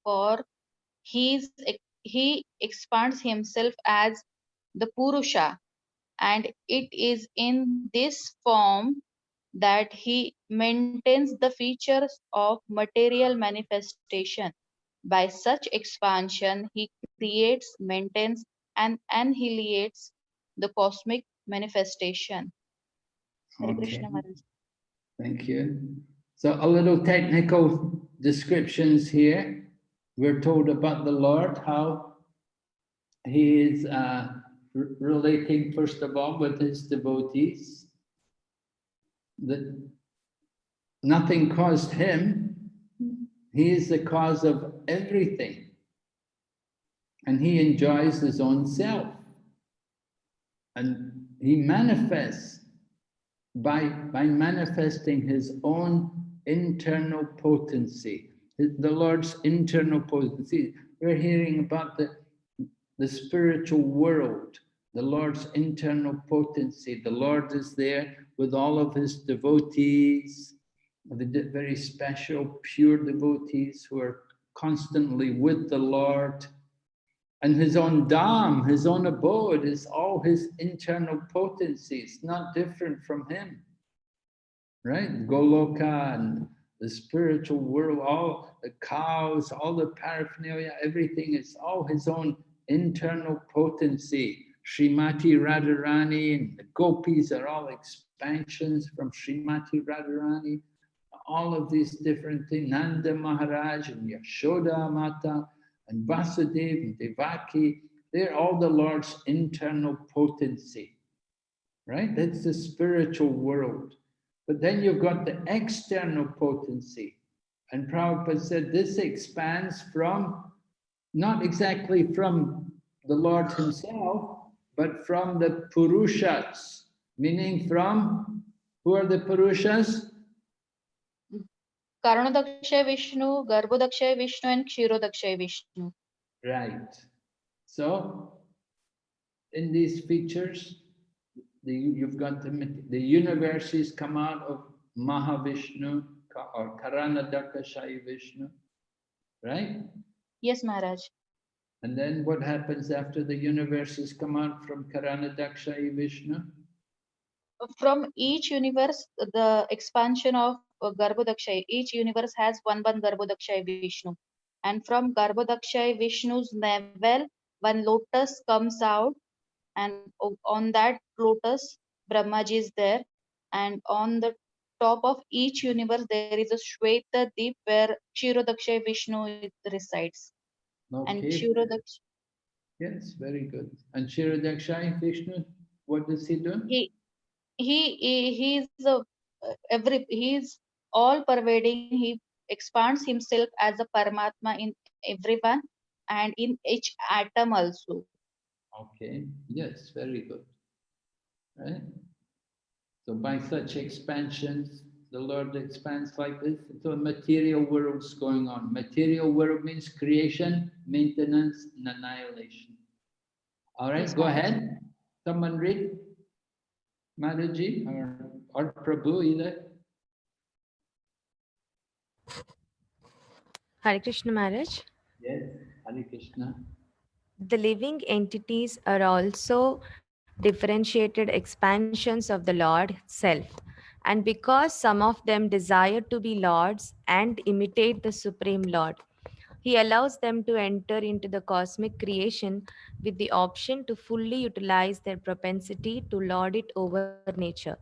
for he expands himself as the Purusha, and it is in this form that he maintains the features of material manifestation. By such expansion, he creates, maintains, and annihilates the cosmic manifestation. Hare Okay, Krishna Maharaj. thank you. So a little technical descriptions here. We're told about the Lord, how he is relating first of all with his devotees. That nothing caused him. He is the cause of everything. And he enjoys his own self. And he manifests by manifesting his own internal potency. The Lord's internal potency. We're hearing about the spiritual world, the Lord's internal potency. The Lord is there with all of his devotees, the very special, pure devotees who are constantly with the Lord. And his own dham, his own abode, is all his internal potencies, not different from him. Right? Goloka and the spiritual world, all the cows, all the paraphernalia, everything is all his own internal potency. Srimati Radharani and the gopis are all expansions from Srimati Radharani. All of these different things, Nanda Maharaj and Yashoda Mata, And Vasudeva and Devaki, they're all the Lord's internal potency, right? That's the spiritual world. But then you've got the external potency. And Prabhupada said this expands from, not exactly from the Lord himself, but from the Purushas, meaning from, who are the Purushas? Karanadakshay Vishnu, Garbhodakshay Vishnu, and Kshirodakshay Vishnu. Right. So, in these features, you've got the universes come out of Mahavishnu or Karanadakashayi Vishnu, right? Yes, Maharaj. And then what happens after the universes come out from Karanadakshayi Vishnu? From each universe, the expansion of Garbhodakshay, each universe has one Garbhodakshay Vishnu. And from Garbhodakshay Vishnu's navel, one lotus comes out, and on that lotus, Brahmaji is there. And on the top of each universe, there is a Shweta Deep where Kshirodakshay Vishnu resides. And Okay. Kshirodakshay, Yes, very good. And Kshirodakshayi Vishnu, what does he do? he is he is all pervading. He expands himself as a Paramatma in everyone and in each atom also. Okay, yes, very good. Right? So by such expansions, the Lord expands like this. So a material world's going on. Material world means creation, maintenance, and annihilation. All right, Yes, go Maharaj. ahead. Someone read. Mataji or Prabhu either. Hare Krishna Maharaj. Yes, Hare Krishna. The living entities are also differentiated expansions of the Lord self. And because some of them desire to be lords and imitate the Supreme Lord, he allows them to enter into the cosmic creation with the option to fully utilize their propensity to lord it over nature.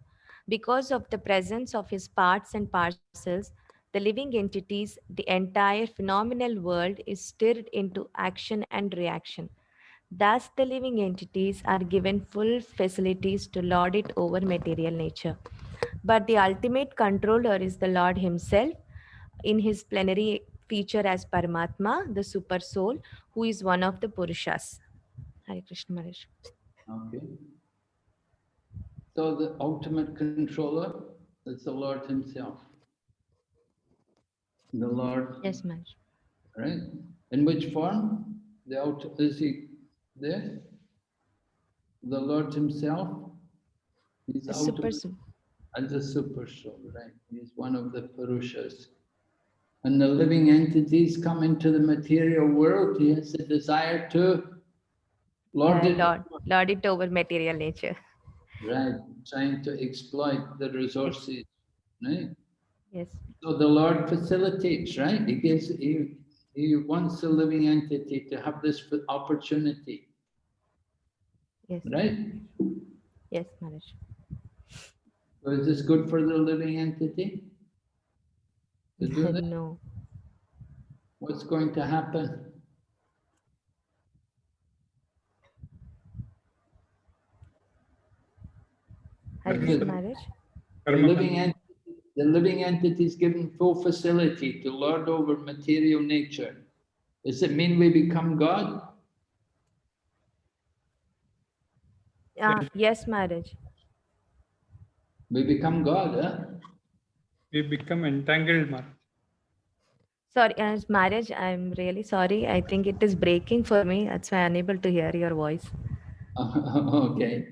Because of the presence of his parts and parcels, the living entities, the entire phenomenal world is stirred into action and reaction. Thus, the living entities are given full facilities to lord it over material nature. But the ultimate controller is the Lord Himself in His plenary feature as Paramatma, the super soul, who is one of the Purushas. Hare Krishna Maharaj. Okay. So the ultimate controller is the Lord Himself. The Lord. Yes, Maharaj. Right? In which form? Is He there? The Lord Himself. He's The super ultimate soul. as a super soul, right? He's one of the Purushas. And the living entities come into the material world. He has a desire to lord it. Lord it over material nature. Right, trying to exploit the resources, right? Yes. So the Lord facilitates, right? He wants the living entity to have this opportunity, Yes. right? Yes, Maharaj. So is this good for the living entity to do that? No. What's going to happen? Hare Krishna Maharaj. The living entity is given full facility to lord over material nature. Does it mean we become God? Yes, Maharaj. We become God, huh? We become entangled, Maharaj. Sorry, as Maharaj, I'm really sorry. I think it is breaking for me. That's why I'm unable to hear your voice. Okay.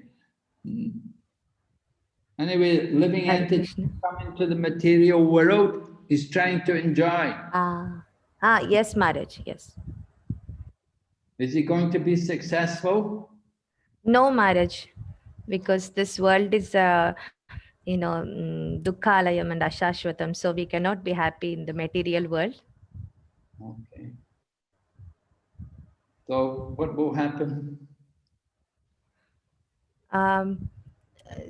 Anyway, living Hare entity Krishna. come into the material world is trying to enjoy. Yes, Maharaj. Yes. Is he going to be successful? No, Maharaj, because this world is, dukkhalayam and ashashvatam, so we cannot be happy in the material world. Okay. So what will happen?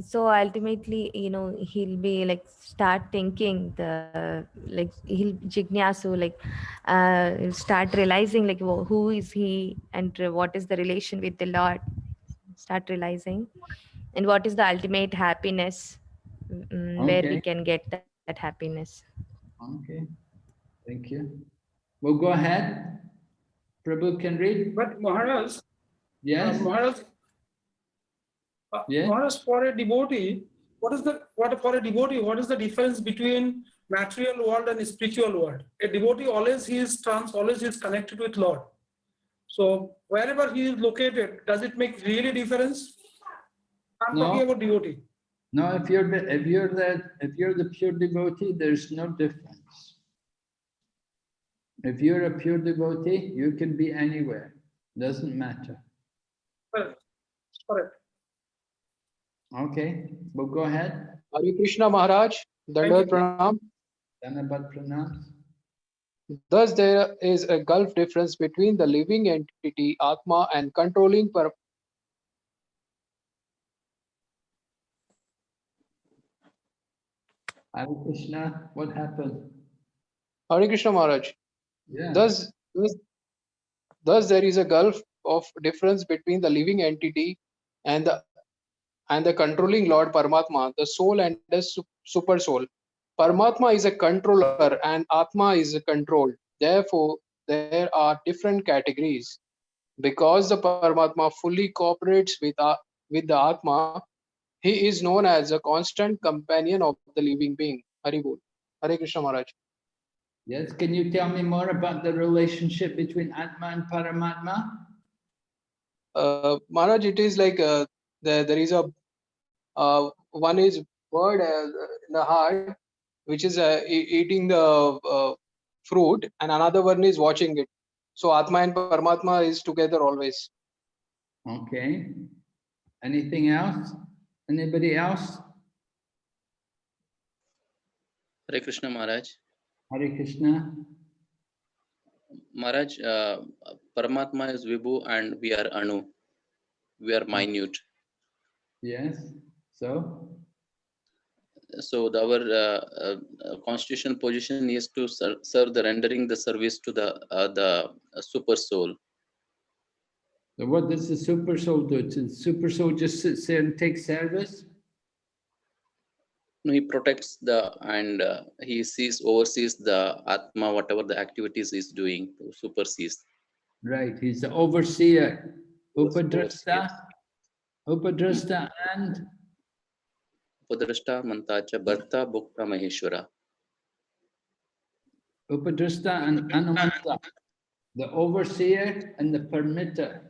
so ultimately, he'll be like start thinking he'll jignasu, like he'll start realizing like who is he, and what is the relation with the Lord, start realizing, and what is the ultimate happiness, where we Okay, can get that happiness. okay, thank you. Well, go ahead. Prabhu can read. But Maharaj, Yes, yes. Maharaj, for a devotee, what is the difference between material world and spiritual world? A devotee always always he is connected with Lord. So wherever he is located, does it make really difference? I'm talking No, about devotee. no. If you're the pure devotee, there's no difference. If you're a pure devotee, you can be anywhere. Doesn't matter. Correct. Correct. Okay, well, go ahead. Hare Krishna Maharaj, Dandavat Thank you. Pranam. Dhanabad Pranam. Thus, there is a gulf difference between the living entity Atma and controlling Hare Krishna, what happened? Hare Krishna Maharaj. Yeah. Thus, there is a gulf of difference between the living entity and the controlling Lord Paramatma, the soul and the super soul. Paramatma is a controller and Atma is controlled. Therefore, there are different categories. Because the Paramatma fully cooperates with the Atma, he is known as a constant companion of the living being. Hari Bol. Hare Krishna Maharaj. Yes, can you tell me more about the relationship between Atma and Paramatma? Maharaj, it is like there is a one is bird in the heart, which is eating the fruit, and another one is watching it. So Atma and Paramatma is together always. Okay. Anything else? Anybody else? Hare Krishna Maharaj. Hare Krishna. Maharaj, Paramatma is Vibhu and we are Anu. We are minute. Yes. So? So our constitutional position is to serve the rendering the service to the super soul. So what does the super soul do? Does the super soul just sits there and takes service? No, he protects and he oversees the Atma, whatever the activities is doing, supersees. Right, he's the overseer. Overseer. Upadrasta and? Upadrashta, Mantacha, Bharta, Bhokta, Maheshwara. Upadrasta and Anumanta. The overseer and the permitter.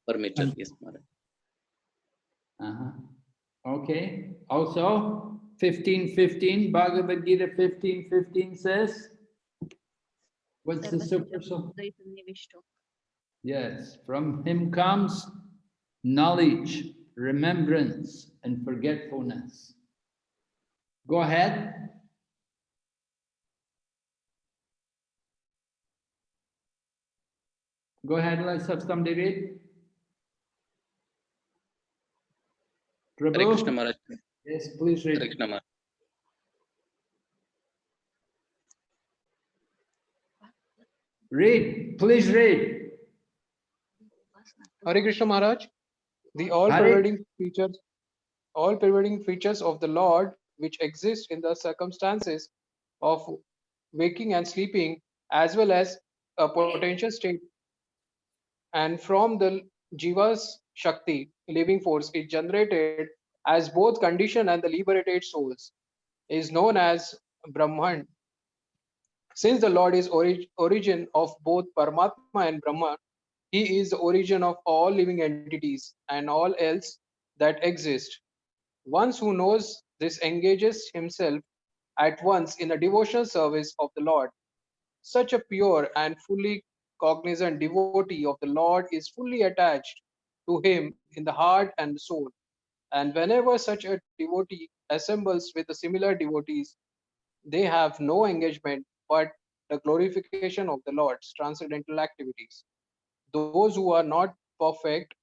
Permitter, yes, Maharaj. Okay. Also, 15:15, Bhagavad Gita 15:15 says, what's the super soul? Yes, from him comes knowledge, remembrance, and forgetfulness. Go ahead. Go ahead, let's have somebody read. Hare Krishna Prabhu? Maharaj. Yes, please read. Hare Krishna Maharaj. Read, please read. Hare Krishna Maharaj. The all pervading features of the Lord which exist in the circumstances of waking and sleeping, as well as a potential state, and from the Jiva's Shakti, living force, is generated as both conditioned and the liberated souls, is known as Brahman. Since the Lord is origin of both Paramatma and Brahman, he is the origin of all living entities and all else that exist. One who knows this engages himself at once in the devotional service of the Lord. Such a pure and fully cognizant devotee of the Lord is fully attached to him in the heart and the soul. And whenever such a devotee assembles with the similar devotees, they have no engagement but the glorification of the Lord's transcendental activities. Those who are not perfect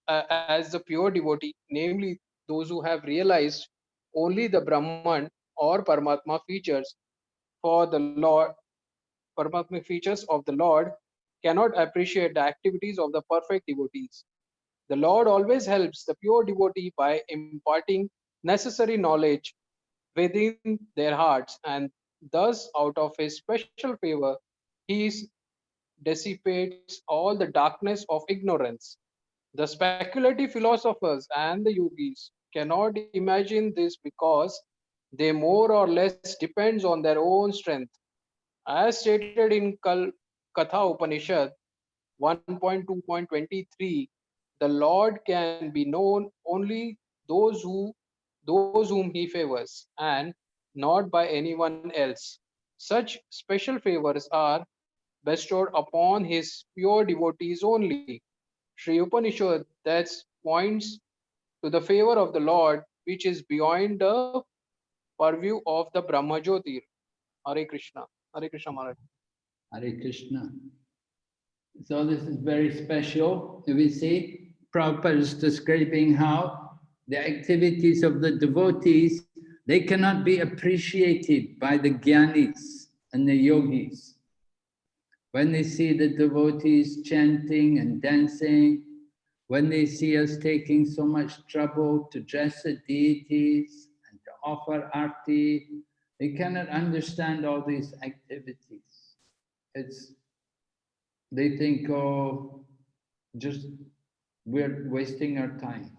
as the pure devotee, namely those who have realized only the Brahman or Paramatma features for the Lord, Paramatma features of the Lord, cannot appreciate the activities of the perfect devotees. The Lord always helps the pure devotee by imparting necessary knowledge within their hearts, and thus, out of his special favor, he dissipates all the darkness of ignorance. The speculative philosophers and the yogis cannot imagine this because they more or less depends on their own strength. As stated in Katha Upanishad 1.2.23, the Lord can be known only those whom he favors, and not by anyone else. Such special favors are bestowed upon his pure devotees only. Sri Upanishad thus points to the favor of the Lord, which is beyond the purview of the Brahma Jyotir. Hare Krishna. Hare Krishna Maharaj. Hare Krishna. So this is very special. We see Prabhupada is describing how the activities of the devotees, they cannot be appreciated by the jnanis and the yogis. When they see the devotees chanting and dancing, when they see us taking so much trouble to dress the deities and to offer arti, they cannot understand all these activities. They think, oh, just we're wasting our time.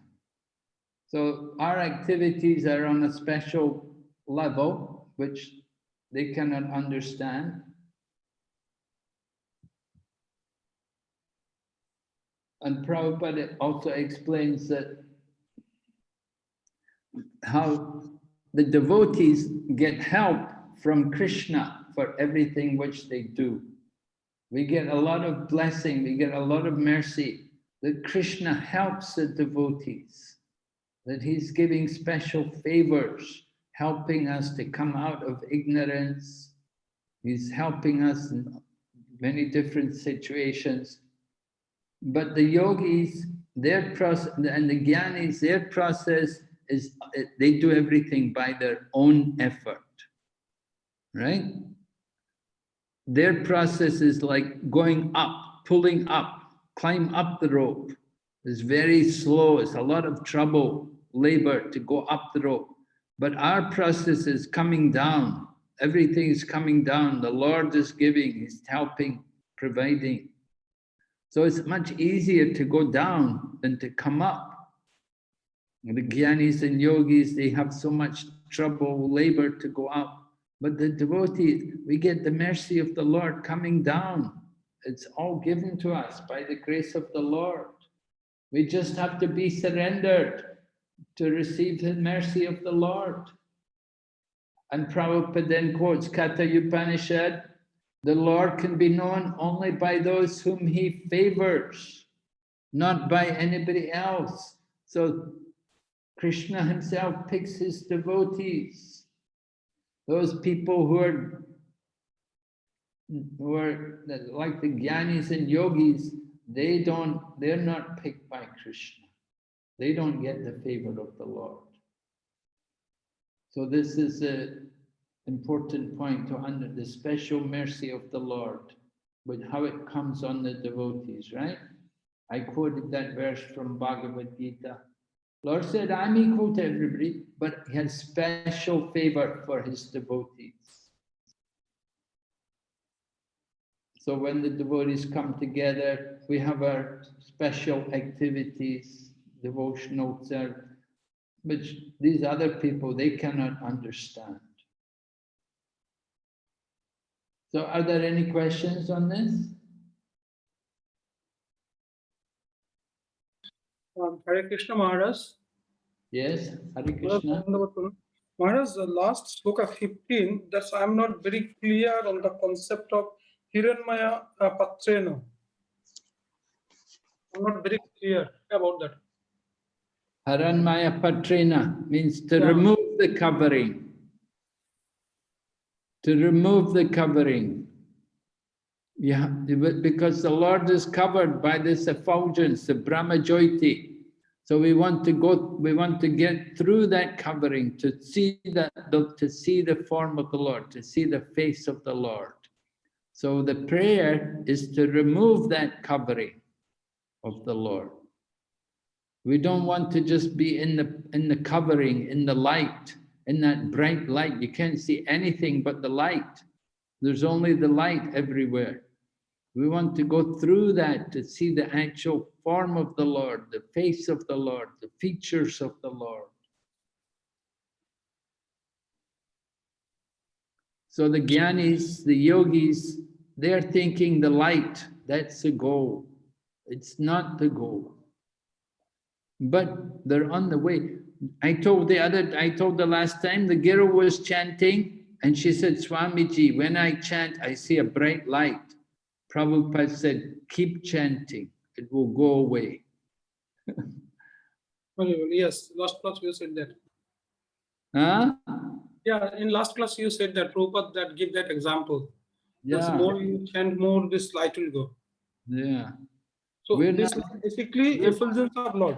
So our activities are on a special level, which they cannot understand. And Prabhupada also explains that how the devotees get help from Krishna for everything which they do. We get a lot of blessing, we get a lot of mercy, that Krishna helps the devotees, that he's giving special favors, helping us to come out of ignorance. He's helping us in many different situations. But the yogis, their process, and the jnanis, their process is they do everything by their own effort, right? Their process is like going up, pulling up, climb up the rope. It's very slow, it's a lot of trouble, labor to go up the rope. But our process is coming down. Everything is coming down. The Lord is giving, he's helping, providing. So it's much easier to go down than to come up. The jnanis and yogis, they have so much trouble, labor to go up. But the devotees, we get the mercy of the Lord coming down. It's all given to us by the grace of the Lord. We just have to be surrendered to receive the mercy of the Lord. And Prabhupada then quotes Katha Upanishad, the Lord can be known only by those whom he favors, not by anybody else. So Krishna himself picks his devotees. Those people who are like the jnanis and yogis, they're not picked by Krishna. They don't get the favor of the Lord. So this is an important point to understand the special mercy of the Lord, but how it comes on the devotees, right? I quoted that verse from Bhagavad Gita. Lord said, I'm equal to everybody, but he has special favor for his devotees. So when the devotees come together, we have our special activities, devotional service, which these other people, they cannot understand. So are there any questions on this? Hare Krishna Maharaj. Yes, Hare Krishna. Maharaj, the last sloka 15, that's I'm not very clear on the concept of Hiranmaya Patrena. I'm not very clear about that. Haranmaya Patrena means to remove the covering. To remove the covering. Yeah, because the Lord is covered by this effulgence, the Brahma Jyoti. So we want to get through that covering to see the form of the Lord, to see the face of the Lord. So the prayer is to remove that covering of the Lord. We don't want to just be in the covering, in the light, in that bright light. You can't see anything but the light. There's only the light everywhere. We want to go through that to see the actual form of the Lord, the face of the Lord, the features of the Lord. So the jnanis, the yogis, they're thinking the light, that's the goal. It's not the goal. But they're on the way. I told the last time the Guru was chanting and she said, Swamiji, when I chant, I see a bright light. Prabhupada said, keep chanting, it will go away. Yes, last class you said that. Huh? Yeah, in last class you said that, Prabhupada, that give that example. Yeah. The more you chant, more this light will go. Yeah. So We're this not, light basically effulgence of Lord.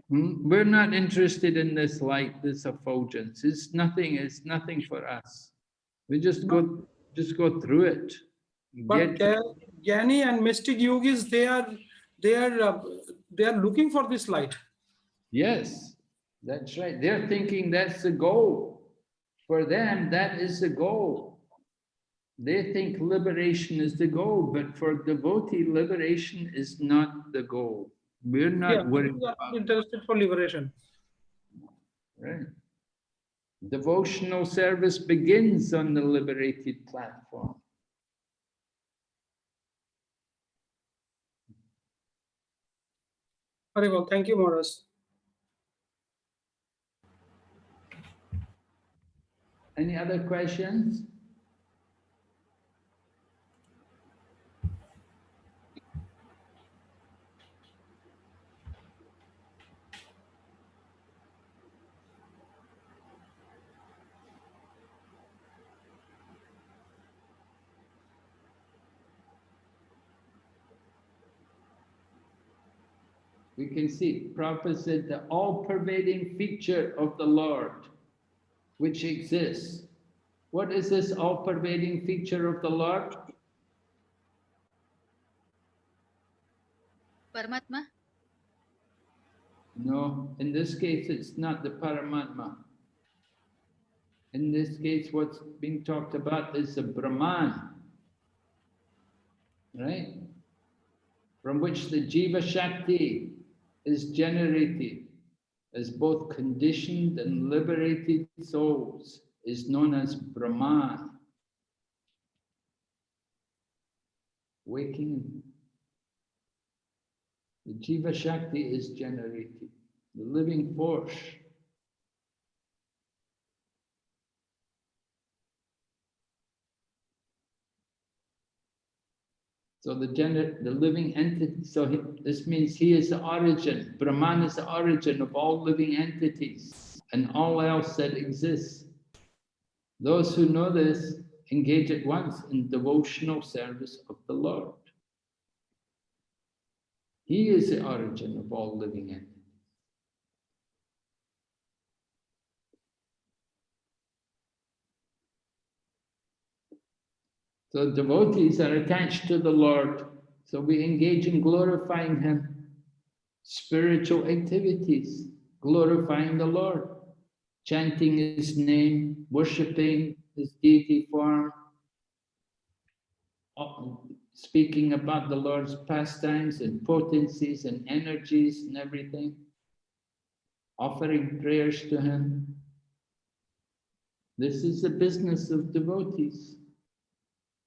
we're not interested in this light, this effulgence. It's nothing for us. We just go through it. But Jnani and mystic yogis, they are looking for this light. Yes, that's right. They're thinking that's the goal. For them, that is the goal. They think liberation is the goal, but for devotee, liberation is not the goal. We're not worried We are about not interested for liberation. right? Devotional service begins on the liberated platform. Very well. Thank you, Maharaj. Any other questions? We can see, Prabhupada said, the all-pervading feature of the Lord, which exists. What is this all-pervading feature of the Lord? Paramatma? No, in this case, it's not the Paramatma. In this case, what's being talked about is the Brahman, right? From which the Jiva Shakti is generated as both conditioned and liberated souls, is known as Brahman. Waking, the Jiva Shakti is generated, the living force. So the living entity, so this means he is the origin. Brahman is the origin of all living entities and all else that exists. Those who know this engage at once in devotional service of the Lord. He is the origin of all living entities. So devotees are attached to the Lord. So we engage in glorifying Him. Spiritual activities, glorifying the Lord, chanting His name, worshipping His deity form, speaking about the Lord's pastimes and potencies and energies and everything, offering prayers to Him. This is the business of devotees.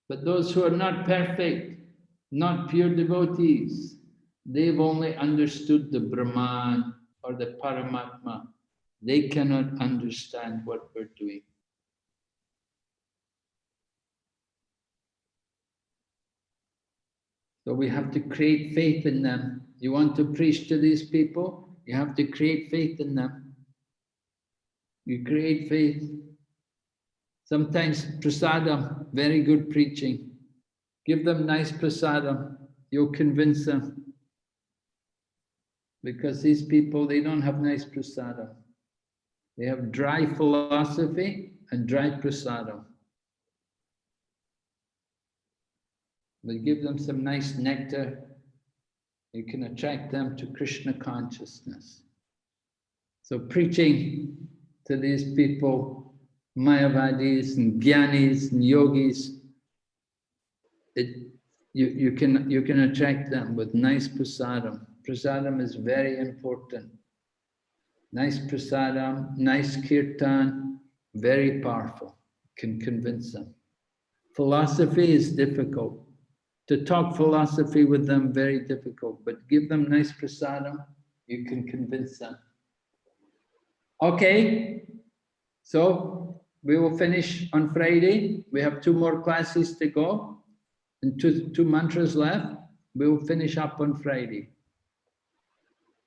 But those who are not perfect, not pure devotees, they've only understood the Brahman or the Paramatma. They cannot understand what we're doing. So we have to create faith in them. You want to preach to these people, you have to create faith in them. You create faith. Sometimes prasadam, very good preaching. Give them nice prasadam, you'll convince them. because these people, they don't have nice prasadam. They have dry philosophy and dry prasadam. We give them some nice nectar, you can attract them to Krishna consciousness. So preaching to these people, Mayavadis and Gyanis and Yogis, you can attract them with nice prasadam. Prasadam is very important. Nice prasadam, nice kirtan, very powerful, can convince them. Philosophy is difficult. To talk philosophy with them, very difficult, but give them nice prasadam, you can convince them. Okay, so we will finish on Friday. We have 2 more classes to go and two mantras left. We will finish up on Friday.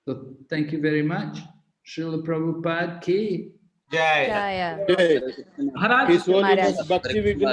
So thank you very much. Srila Prabhupada ki Jai. Jaya. Hare Krishna. Maharaj. Hare Krishna.